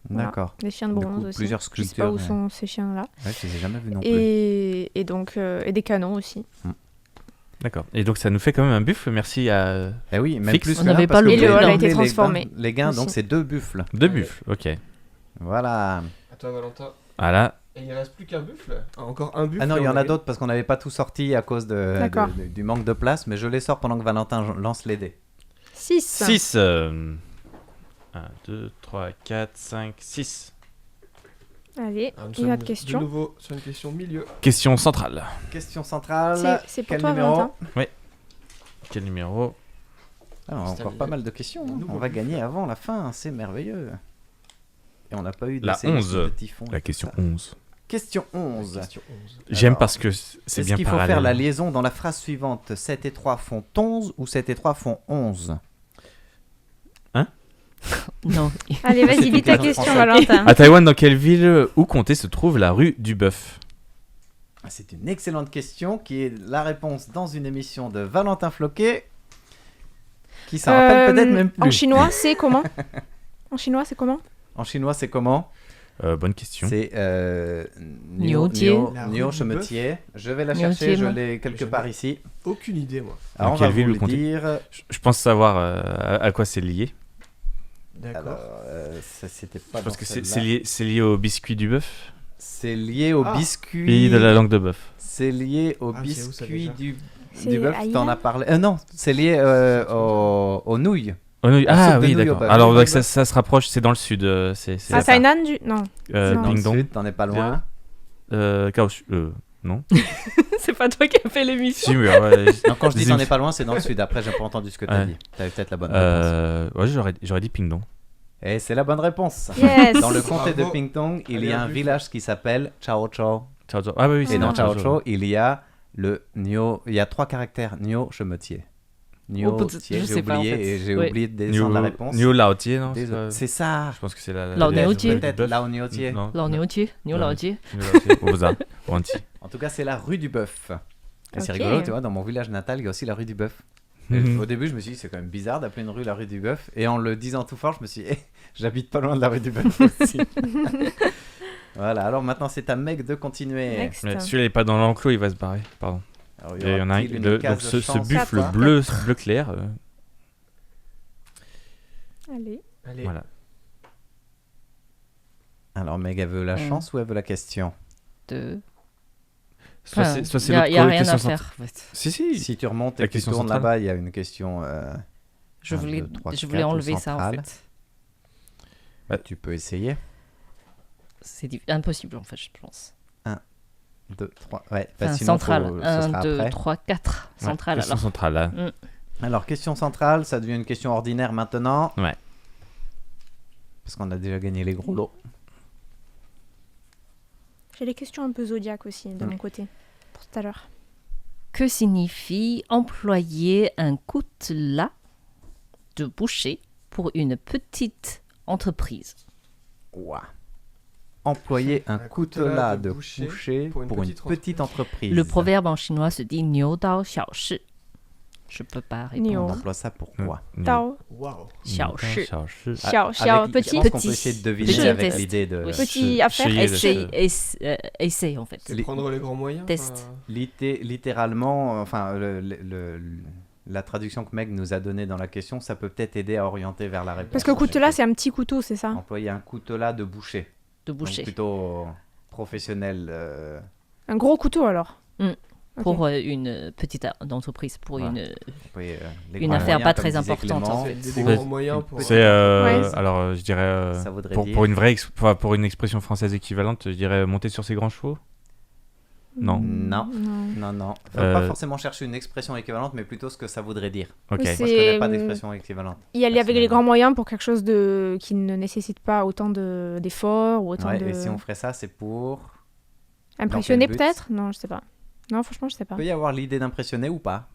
D'accord. Des chiens de Du bronze coup, aussi. plusieurs Je sais pas sculptures, où ouais. sont ces chiens-là. Ouais, je les ai jamais vus non plus. Et donc, et des canons aussi. D'accord. Et donc, ça nous fait quand même un buffle. Merci à Eh oui, même Fixe. plus On que un, n'avait parce pas que le vous hall avez a été les transformé Les gains, donc aussi. c'est 2 buffles. deux buffles. Ok. Voilà. À toi, Valentin. Voilà. Et il reste plus qu'un buffle. Ah, encore un buffle. Ah non, il y et en on a avait- d'autres parce qu'on n'avait pas tout sorti à cause D'accord. du manque de place, mais je les sors pendant que Valentin lance les dés. 6. 6. 1, 2, 3, 4, 5, 6. Allez, Ah, nous une sommes autre question. De nouveau sur une question milieu. Question centrale. Question centrale. C'est pour Quel toi, numéro? Valentin. Quel numéro? Ah, on a C'est encore un pas mal de questions. hein. nouveau On va buffle. gagner avant la fin, c'est merveilleux. Et on n'a pas eu de La sélection 11. de typhon et La tout question ça. 11. Question 11. Question 11. J'aime Alors, parce que c'est Est-ce bien qu'il faut parallèle. faire la liaison dans la phrase suivante? 7 et 3 font 11 ou 7 et 3 font 11? Non. Allez, C'est vas-y, une lis ta question question, française. Valentin. À Taïwan, dans quelle ville ou comté se trouve la rue du Bœuf? Ah, c'est une excellente question qui est la réponse dans une émission de Valentin Floquet qui s'en rappelle peut-être même plus. En chinois, c'est comment? En chinois, c'est comment? En chinois, c'est comment? Bonne question. C'est Niu-tie. La rue Niu du Chemetier. Je vais la Niu-tie, chercher, je moi. l'ai quelque Jamais. part ici. Aucune idée, moi. Alors, Dans on va quelle ville vous ou le comté dire. Je pense savoir à quoi c'est lié. D'accord. Alors, ça c'était pas Je pense dans que c'est celle-là. lié au biscuit du bœuf. C'est lié au Ah. biscuit. Pays de la langue de bœuf. C'est lié au Ah, c'est où, ça, biscuit déjà du C'est bœuf. à T'en Yilan as parlé. Non, c'est lié aux nouilles. Oh, non, La ah soupe de oui, nouilles au d'accord. bœuf. Alors Oui, donc, oui, ça se rapproche, c'est dans le sud. C'est Ah, là-bas. Sainan du... Non, Dans Non. le Ding dong. sud, t'en es pas loin. Kaohsiung. Non. c'est pas toi qui as fait l'émission. Si, mais ouais, Non, quand je dis Zim. t'en es pas loin, c'est dans le sud. Après, j'ai pas entendu ce que t'as Ouais. dit. T'avais peut-être la bonne réponse. ouais, j'aurais dit Pingdong. Et c'est la bonne réponse. Yes. Dans le comté de Bravo. Pingtong, il Allez, y a un un but. village qui s'appelle Chao Chou. Ciao, ciao. Ah oui, oui, Et c'est dans Ciao Chao Chou. Chou, il y a le Nio. Il y a 3 caractères. Nio Chemetier. Nio peut-être- Tier, je j'ai sais pas, en oublié fait. et j'ai Ouais. oublié de descendre la réponse. Niu Lao Tie, non? Désolé. C'est ça. Je pense que c'est la. Lao la- Niu la- Tie. la- Peut-être Lao Nio Tier. Non. Lao Niu Tie, Niu Lao Tie. Niu Lao Tie. Oza. Wanti. En tout cas, c'est la rue du Bœuf. Et c'est Ok. rigolo, tu vois, dans mon village natal, il y a aussi la rue du Bœuf. Mhm. Au début, je me suis dit, c'est quand même bizarre d'appeler une rue la rue du Bœuf. Et en le disant tout fort, je me suis dit, j'habite pas loin de la rue du Bœuf aussi. Voilà, alors maintenant, c'est à Meg de continuer. Next. Mais celui-là, il est pas dans l'enclos, il va se barrer. Pardon. Alors, Et il y en a un. aura-t-il une Donc case de ce chance buffle ou pas bleu clair. Allez. Allez. Voilà. Alors, Meg, elle veut la chance ou elle veut la question? Soit Enfin, c'est y a l'autre rien question à centrale. faire. En fait. Si. Si tu remontes La et que tu question tournes centrale. là-bas, il y a une question. Je 1, voulais, 2, 3, je voulais 4 ou enlever ça en centrale. fait. Tu peux essayer. C'est impossible en fait, je pense. 2, 3. Ouais, bah, Enfin, sinon, centrale. ce 1, sera 2, après. 3, 4. Ouais, Centrale question alors. centrale là. Alors, question centrale, ça devient une question ordinaire maintenant. Ouais. Parce qu'on a déjà gagné les gros lots. J'ai les questions un peu zodiaques aussi de mon côté pour tout à l'heure. Que signifie employer un coutelas de boucher pour une petite entreprise? Ouah. Employer un coutelas de boucher pour une petite entreprise. Le proverbe en chinois se dit 牛刀小事. Je peux pas Niu. répondre. On emploie ça pourquoi? Tao, Waouh. 小事. xiao, xiao, Avec- petit. Je pense qu'on peut Petit. essayer de deviner Petit avec test. l'idée de... Oui. Petit affaire. Essaye en fait. C'est Les- prendre les grands moyens. Test. Littéralement, enfin, la traduction que Meg nous a donnée dans la question, ça peut peut-être aider à orienter vers la réponse. Parce que coutelas, c'est un petit couteau, c'est ça? Employer un coutelas de boucher. De Donc boucher. plutôt professionnel. Un gros couteau alors. Ok. Pour une petite entreprise, pour Voilà. une Une Une affaire pas très importante, en Des Ouais. grands moyens pour. C'est Ouais. alors je dirais Ça voudrait pour dire... une pour une expression française équivalente, je dirais monter sur ses grands chevaux. Non. Non. Non. Non. Faut Euh, pas forcément chercher une expression équivalente, mais plutôt ce que ça voudrait dire. Ok. Oui, Moi, c'est- je connais pas d'expression équivalente. Y aller avec les personnellement. grands moyens pour quelque chose qui ne nécessite pas autant d'efforts ou autant Ouais, de... et si on ferait ça, c'est pour... Impressionner Dans quel but peut-être? Non, je sais pas. Non, franchement, je sais pas. Il peut y avoir l'idée d'impressionner ou pas?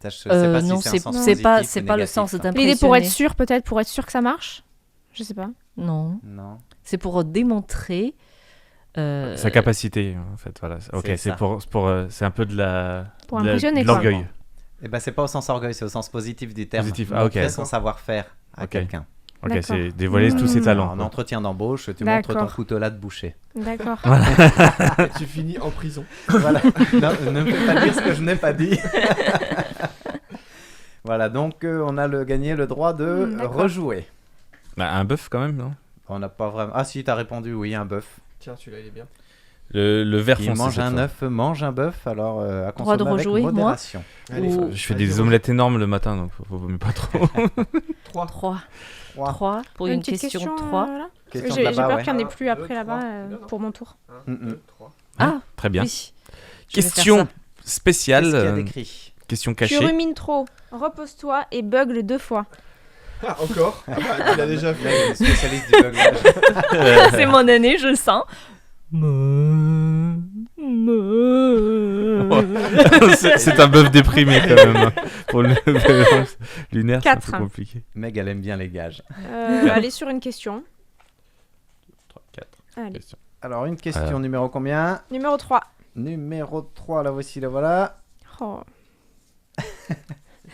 Ça, je sais pas si non, c'est un c'est sens c'est pas positif c'est ou pas le négatif. sens d'impressionner. L'idée pour être sûr, peut-être, pour être sûr que ça marche? Je sais pas. Non, Non. c'est pour démontrer. Sa capacité en fait voilà. Ok, C'est c'est ça. c'est un peu de la Pour de la- impressionner, de quoi. l'orgueil. Et ben c'est pas au sens orgueil, c'est au sens positif du terme. Positif, Montrer ok. son savoir-faire à Ok. quelqu'un. Ok, D'accord. c'est dévoiler tous ses talents. Alors, en quoi. entretien d'embauche, tu montres ton D'accord. coutelas de boucher. D'accord. Et tu finis en prison. Voilà. Non, ne me fais pas dire ce que je n'ai pas dit. Voilà, donc on a gagné le droit de D'accord. rejouer. Bah, un bœuf quand même, non? On n'a pas vraiment. Ah si, t'as répondu oui, un bœuf. Tiens, celui-là, il est bien. Le vert Qui foncé. mange cette un fois. œuf, mange un bœuf, alors à Droit de consommer avec rejouer, moi modération. Allez, Ou- Je fais Vas-y, des omelettes énormes le matin, donc faut mieux pas trop. 3. 3. Trois. 3 pour une petite question question 3. là Question J'ai de j'ai là-bas, peur ouais. qu'il n'y en ait Un, plus deux, après là-bas trois. Non, non. pour mon tour. 1, Mm, 2, 3. Ah, Très bien. oui. Je vais faire Question ça. spéciale. Qu'est-ce qu'il y a d'écrit? Question Tu cachée. rumines trop, repose-toi et bugle 2 fois. Ah, encore Ah, bah, tu l'as déjà Là, fait. il est spécialiste du buglage. C'est mon année, je le sens. C'est un bœuf déprimé quand même. Hein. Pour le lunaire, c'est un peu Quatre. compliqué. Meg, elle aime bien les gages. Allez sur une question. 3, 4 Allez. questions. Alors, une question numéro combien? Numéro 3. Numéro 3, la voici, la voilà. Oh.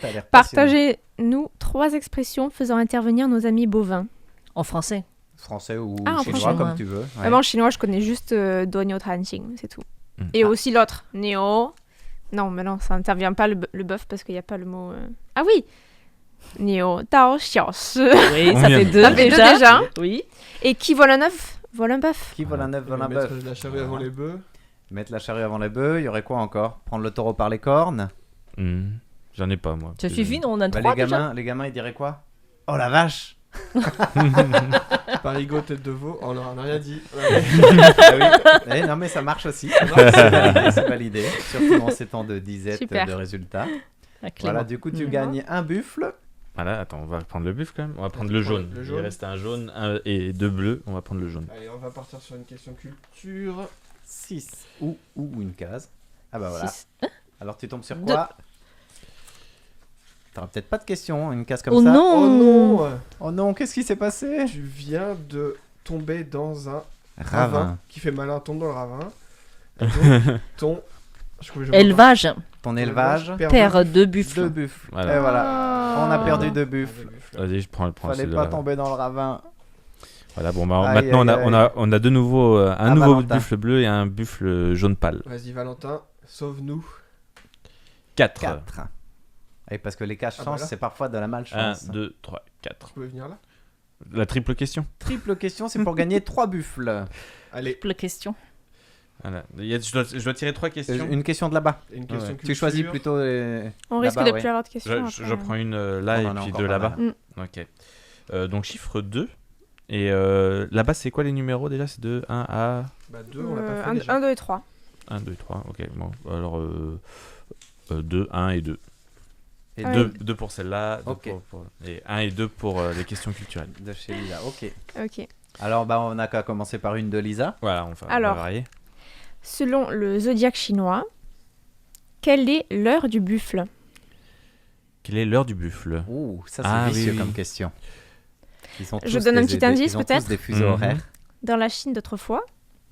T'as l'air passionné. Partagez-nous 3 expressions faisant intervenir nos amis bovins. En français. Français ou Ah, en chinois, français. comme tu veux. Ouais. Vraiment, en chinois, je connais juste Duo Tanxing, c'est tout. Mm. Et aussi l'autre, Neo. Non, mais non, ça n'intervient pas le bœuf parce qu'il n'y a pas le mot. Ah oui Neo Dao Xiao Shi. Oui, ça vient fait de- 2 Ça fait deux déjà. Oui. Et qui vole un œuf vole un bœuf. Qui vole un œuf, vole un bœuf. Mettre la charrue avant les bœufs. Mettre la charrue avant les bœufs, il y aurait quoi encore? Prendre le taureau par les cornes. J'en ai pas moi. Ça suffit, non, on a Bah, 3 déjà. les gamins, ils diraient quoi? Oh la vache! Parigot, tête de veau. Oh, on n'a rien dit. Ah oui. Non mais ça marche aussi. C'est validé. Surtout en ces temps de disette Super. de résultats. Ah, Clément. Voilà, du coup tu Mhm. gagnes un buffle. Voilà, attends, on va prendre le buff quand même. On va prendre le jaune. Le Il jaune. reste un jaune et 2 bleus. On va prendre le jaune. Allez, on va partir sur une question culture. 6 ou une case. Ah bah voilà. Six. Alors tu tombes sur Deux. quoi? T'auras peut-être pas de question, une case comme Oh ça. non. Oh non Oh non, qu'est-ce qui s'est passé? Tu viens de tomber dans un Ravin. qui fait malin, tombe dans le ravin. Et donc, ton... je vois pas. Élevage. ton élevage. Père de buffle. Deux buffles. Voilà. Et voilà. On a perdu deux buffles. Vas-y, je prends Fallait celui-là. pas tomber dans le ravin. Voilà, bon, bah, Aïe, maintenant aïe, on a de nouveau un nouveau Valentin. buffle bleu et un buffle jaune pâle. Vas-y, Valentin, sauve-nous. 4. 4. Et parce que les cas chance, voilà. c'est parfois de la 1, malchance. 2, 3, 4. Tu peux venir là? La triple question. Triple question, c'est pour gagner 3 buffles. Allez, Triple question. Voilà. Je dois tirer 3 questions. Une question de là-bas. une question Ouais. culture. Tu choisis plutôt. On risque Là-bas, de ouais. plus avoir de questions. Je après. prends une là On et en a puis encore deux pas là-bas. mal. Ok. Donc chiffre 2. Et là-bas, c'est quoi les numéros déjà? C'est de 1 à Bah, 2, on l'a pas fait déjà. 1, 2 et 3. 1, 2, 3. Ok, bon. Alors 2, 1 et 2. Et Ah deux oui. 2 pour celle-là. Ok. Et 1 et 2 pour les questions culturelles. de chez Lisa. Ok. Ok. Alors, bah, on a qu'à commencer par une de Lisa. Voilà, on va Alors. varier. Selon le zodiaque chinois, quelle est l'heure du buffle? Quelle est l'heure du buffle? Ouh, ça c'est Ah, oui, vicieux oui. comme question. Ils sont Je tous donne un des- petit indice, ils ont tous peut-être des fuseaux Mhm. horaires. Dans la Chine d'autrefois,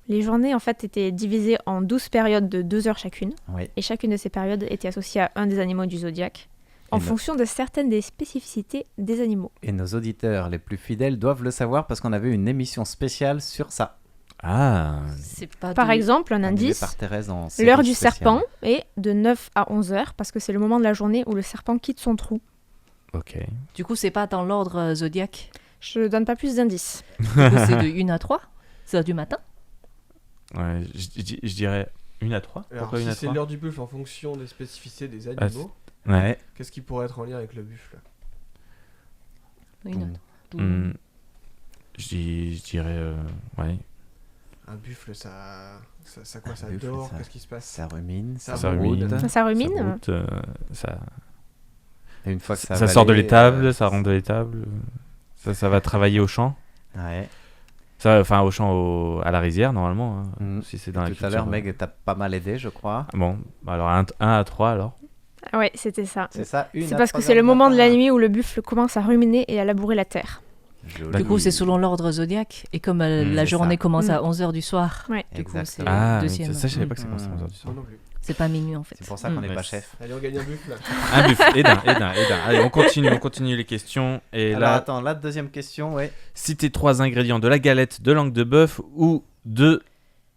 les journées en fait étaient divisées en 12 périodes de 2 heures chacune, Oui. et chacune de ces périodes était associée à un des animaux du zodiaque, en Et no- fonction de certaines des spécificités des animaux. Et nos auditeurs les plus fidèles doivent le savoir parce qu'on avait une émission spéciale sur ça. Ah. C'est pas Par de- exemple, un animée indice, par Thérèse en série l'heure du spéciale. serpent est de 9 à 11 heures, parce que c'est le moment de la journée où le serpent quitte son trou. Ok. Du coup, c'est pas dans l'ordre zodiaque. Je donne pas plus d'indices. Du coup, c'est de 1 à 3. C'est heure du matin. Ouais, je dirais 1 à 3. Alors, Pourquoi 1 si à c'est 3? l'heure du buffle en fonction des spécificités des animaux, Ouais. qu'est-ce qui pourrait être en lien avec le buffle? 1 à 3. Je dirais. Ouais. Un buffle, ça quoi? Un Ça buffle, dort? ça- Qu'est-ce qui se passe? Ça rumine, Ça ça rumine. rôde. Ça rumine Ça route, ça, Et une fois que ça, ça a sort de avalé, l'étable, ça rentre de l'étable. Ça va travailler au champ. Ouais. Ça, enfin, au champ, à la rizière, normalement. Hein, Mhm. si c'est dans la Tout à culture. l'heure, Meg, t'as pas mal aidé, je crois. Bon, alors 1 à 3 alors. Ah ouais, c'était ça. C'est ça, une C'est à parce que 3 c'est heures le du moment de la matin. nuit où le buffle commence à ruminer et à labourer la terre. Joli. Du coup, c'est selon l'ordre zodiaque. Et comme la c'est journée ça. commence à 11h du soir, Ouais. du coup, c'est Exactement. Ah, deuxième. ça, je savais pas que c'est Mm. comme ça, 11 heures du soir. Moi non plus. C'est pas minuit en fait. C'est pour ça qu'on n'est Mm. pas chef. Allez, on gagne un buffle. Un buffle, et d'un. Allez, on continue les questions. Et Alors là, attends, la deuxième question, ouais. citez 3 ingrédients de la galette de langue de bœuf ou de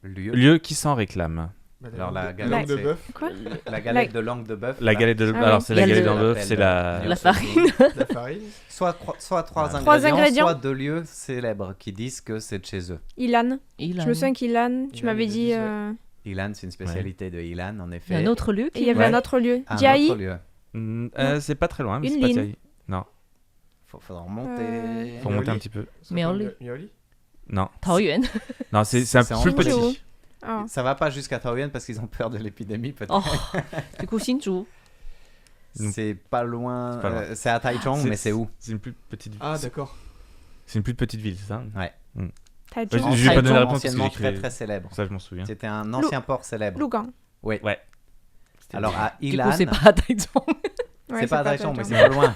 Lieu. lieux qui s'en réclament. Bah, Alors, la langue galette, de c'est- bœuf, Quoi? La galette de langue de bœuf. La là. galette de... Ah Alors, oui. c'est Il y la a galette le- de bœuf, c'est la... La farine. la farine. Soit trois Trois ingrédients. soit deux lieux célèbres qui disent que c'est de chez eux. Ilan. Il Je me souviens qu'Ilan, tu Ilan, m'avais ils dit. disent, ouais. Ilan, c'est une spécialité de Ilan, en Il y effet. a un autre lieu Et qui il y avait Ouais. un autre lieu. Un Jiayi. autre lieu. C'est pas très loin, mais Une c'est pas ligne. Jiayi. Non, Faudra remonter. faut monter un petit peu. Miaoli. Miaoli. Non, Taoyuan. non, c'est un C'est en plus Chine. petit. Oh. Ça va pas jusqu'à Taoyuan parce qu'ils ont peur de l'épidémie, peut-être. Oh. Du coup, Hsinchu. C'est pas loin. C'est pas loin. C'est à Taichung, mais c'est où C'est une plus petite ville. Ah, d'accord. C'est une plus petite ville, c'est ça? Taichung. Je vais pas donner la réponse parce que anciennement j'ai très créé- très célèbre. Ça, je m'en souviens. C'était un ancien port célèbre. Lugang. Oui. Ouais. Alors à Du Ilan, coup, c'est pas à Taichung. Ouais, c'est pas à Taichung, mais Taichung. c'est pas loin.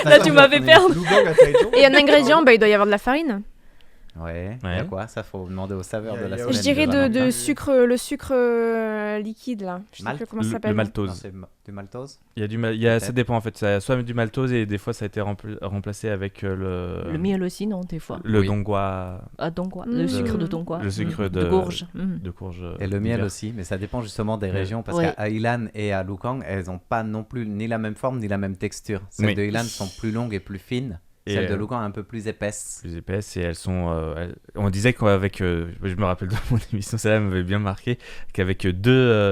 Là, tu m'avais perdu. Lugang à Taichung. Et un ingrédient, bah, il doit y avoir de la farine. Ouais. Ouais. Y a quoi Ça, faut demander au saveur Y a- de la y a semaine. Je dirais Valentin. de sucre, le sucre liquide là. Je sais Malte. plus comment ça Le s'appelle. Non, maltose. c'est du maltose. Il y a du ça Peut-être. dépend en fait. Ça, soit du maltose et des fois ça a été remplacé avec Le miel aussi, non, des fois. le Oui. dongua, Ah, Dongua. Mm. Le sucre de Dongua. le sucre De gourge. Mm. de courge. Et le miel d'hiver. aussi, mais ça dépend justement des Ouais. régions parce Ouais. qu'à Ilan et à Lukang, elles n'ont pas non plus ni la même forme ni la même texture. Celles Oui. de Ilan sont plus longues et plus fines, Et, celles de Lukang un peu plus épaisses. plus épaisses et elles sont. On disait qu'avec, je me rappelle de mon émission, celle-là m'avait bien marqué, qu'avec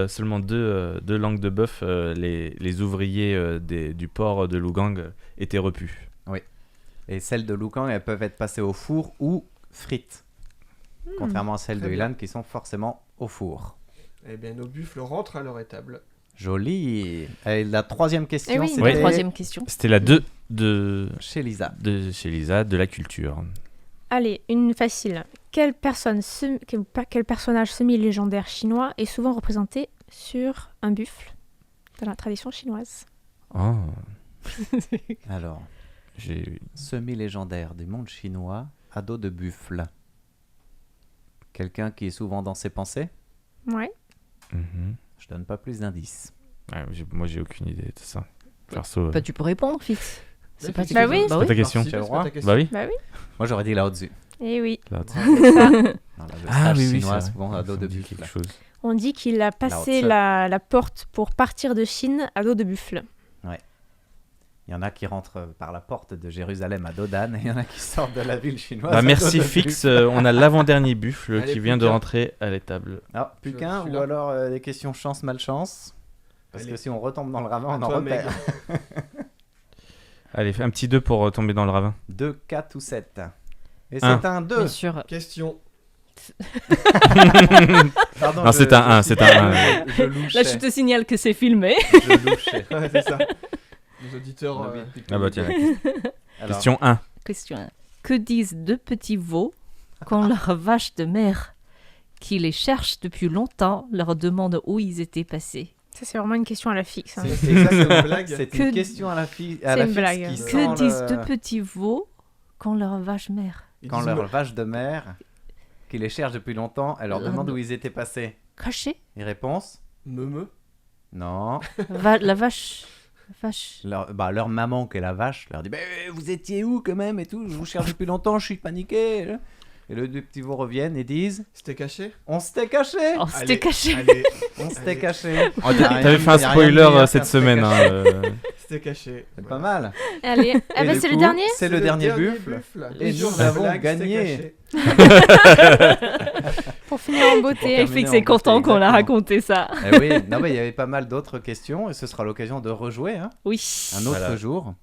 seulement deux langues de bœuf, les ouvriers du port de Lugang étaient repus. Et celles de Lukang, elles peuvent être passées au four ou frites, contrairement à celles Très de bien. Ilan qui sont forcément au four. Eh bien, nos buffles rentrent à leur étable. Joli. Et la troisième question, Eh oui. c'était Oui. Troisième question. C'était la 2 de chez Lisa. chez Lisa, de la culture. Allez, une facile. Quel personnage semi-légendaire chinois est souvent représenté sur un buffle dans la tradition chinoise? Oh, Alors, j'ai semi-légendaire du monde chinois, à dos de buffle. Quelqu'un qui est souvent dans ses pensées. Ouais. Mhm. Je donne pas plus d'indices. Ouais, moi, j'ai aucune idée de ça. Perso. Bah, tu peux répondre, Fix. C'est pas Bah oui. Bah C'est pas ta question. Tu as le Participe, droit c'est pas ta Bah oui. Bah oui. Moi, j'aurais dit Lao-Tzu. Et oui. Là, Dans la Ah oui, oui, chinois, c'est souvent à dos de buffle. quelque chose. On dit qu'il a passé Lao-Tzu. la porte pour partir de Chine à dos de buffle. Il y en a qui rentrent par la porte de Jérusalem à dos d'âne et il y en a qui sortent de la ville chinoise. Bah, à merci dos de Fix, buffle. on a l'avant-dernier buffle Allez, qui vient de Putain. rentrer à l'étable. Ah, plus qu'un, Je suis ou là. alors des questions chance-malchance. Parce Allez. que si on retombe dans le ravin, À on en toi, repère. Meg. Allez, fais un petit 2 pour tomber dans le ravin. 2, 4 ou 7. Et Un. c'est un 2. Bien sûr. Question. Pardon, Non, c'est un 1, c'est un 1. Je louchais. Là, je te signale que c'est filmé. Je louchais. Ouais, c'est ça. Les auditeurs. Ah bah tiens. Alors, Question 1. Question 1. Que disent deux petits veaux quand leur vache de mer, qui les cherche depuis longtemps, leur demande où ils étaient passés? Ça, c'est vraiment une question à la fixe. hein. C'est exactement une blague. c'est Que- une question à la fille. C'est une blague. Que disent deux petits veaux quand leur vache mère Ils Quand disent leur me- vache de mer, qui les cherche depuis longtemps, elle leur demande où ils étaient passés. cachée? Et réponse me. Non. La vache. Vache. Leur maman, qui est la vache, leur dit bah, vous étiez où quand même et tout, je vous cherche depuis longtemps, je suis paniqué. Et les deux petits veaux reviennent et disent C'était caché. on s'était caché. Oh, Allez, c'était caché. Allez, On s'était Allez. caché. Oh, Y a rien T'avais de- fait un y a rien de spoiler meilleur cette qu'un c'était semaine. caché. c'était caché. C'est Voilà. pas mal. Allez, ah Et bah, du c'est le coup, dernier. C'est le dernier buffle. Et Et sur nous la avons blague, c'était gagné. caché. Pour finir en beauté. terminer Fix en est content beauté, qu'on a exactement. raconté ça. Eh oui, non, mais il y avait pas mal d'autres questions et ce sera l'occasion de rejouer hein, Oui. un autre Voilà. jour.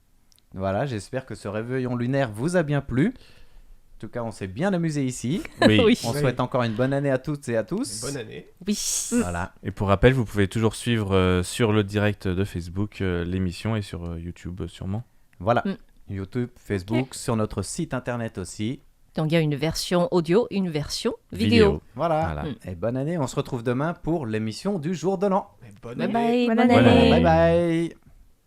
Voilà, j'espère que ce réveillon lunaire vous a bien plu. En tout cas, on s'est bien amusé ici. Oui. Oui. On Oui. souhaite encore une bonne année à toutes et à tous. Bonne année. Oui. Voilà. Et pour rappel, vous pouvez toujours suivre sur le direct de Facebook l'émission et sur YouTube sûrement. Voilà. Mm. YouTube, Facebook, sur notre site internet aussi. Donc il y a une version audio, une version vidéo. Voilà. Voilà. Et bonne année. On se retrouve demain pour l'émission du jour de l'an. Et bonne Bye année. bye. Bonne Bonne année. année. Bye bye.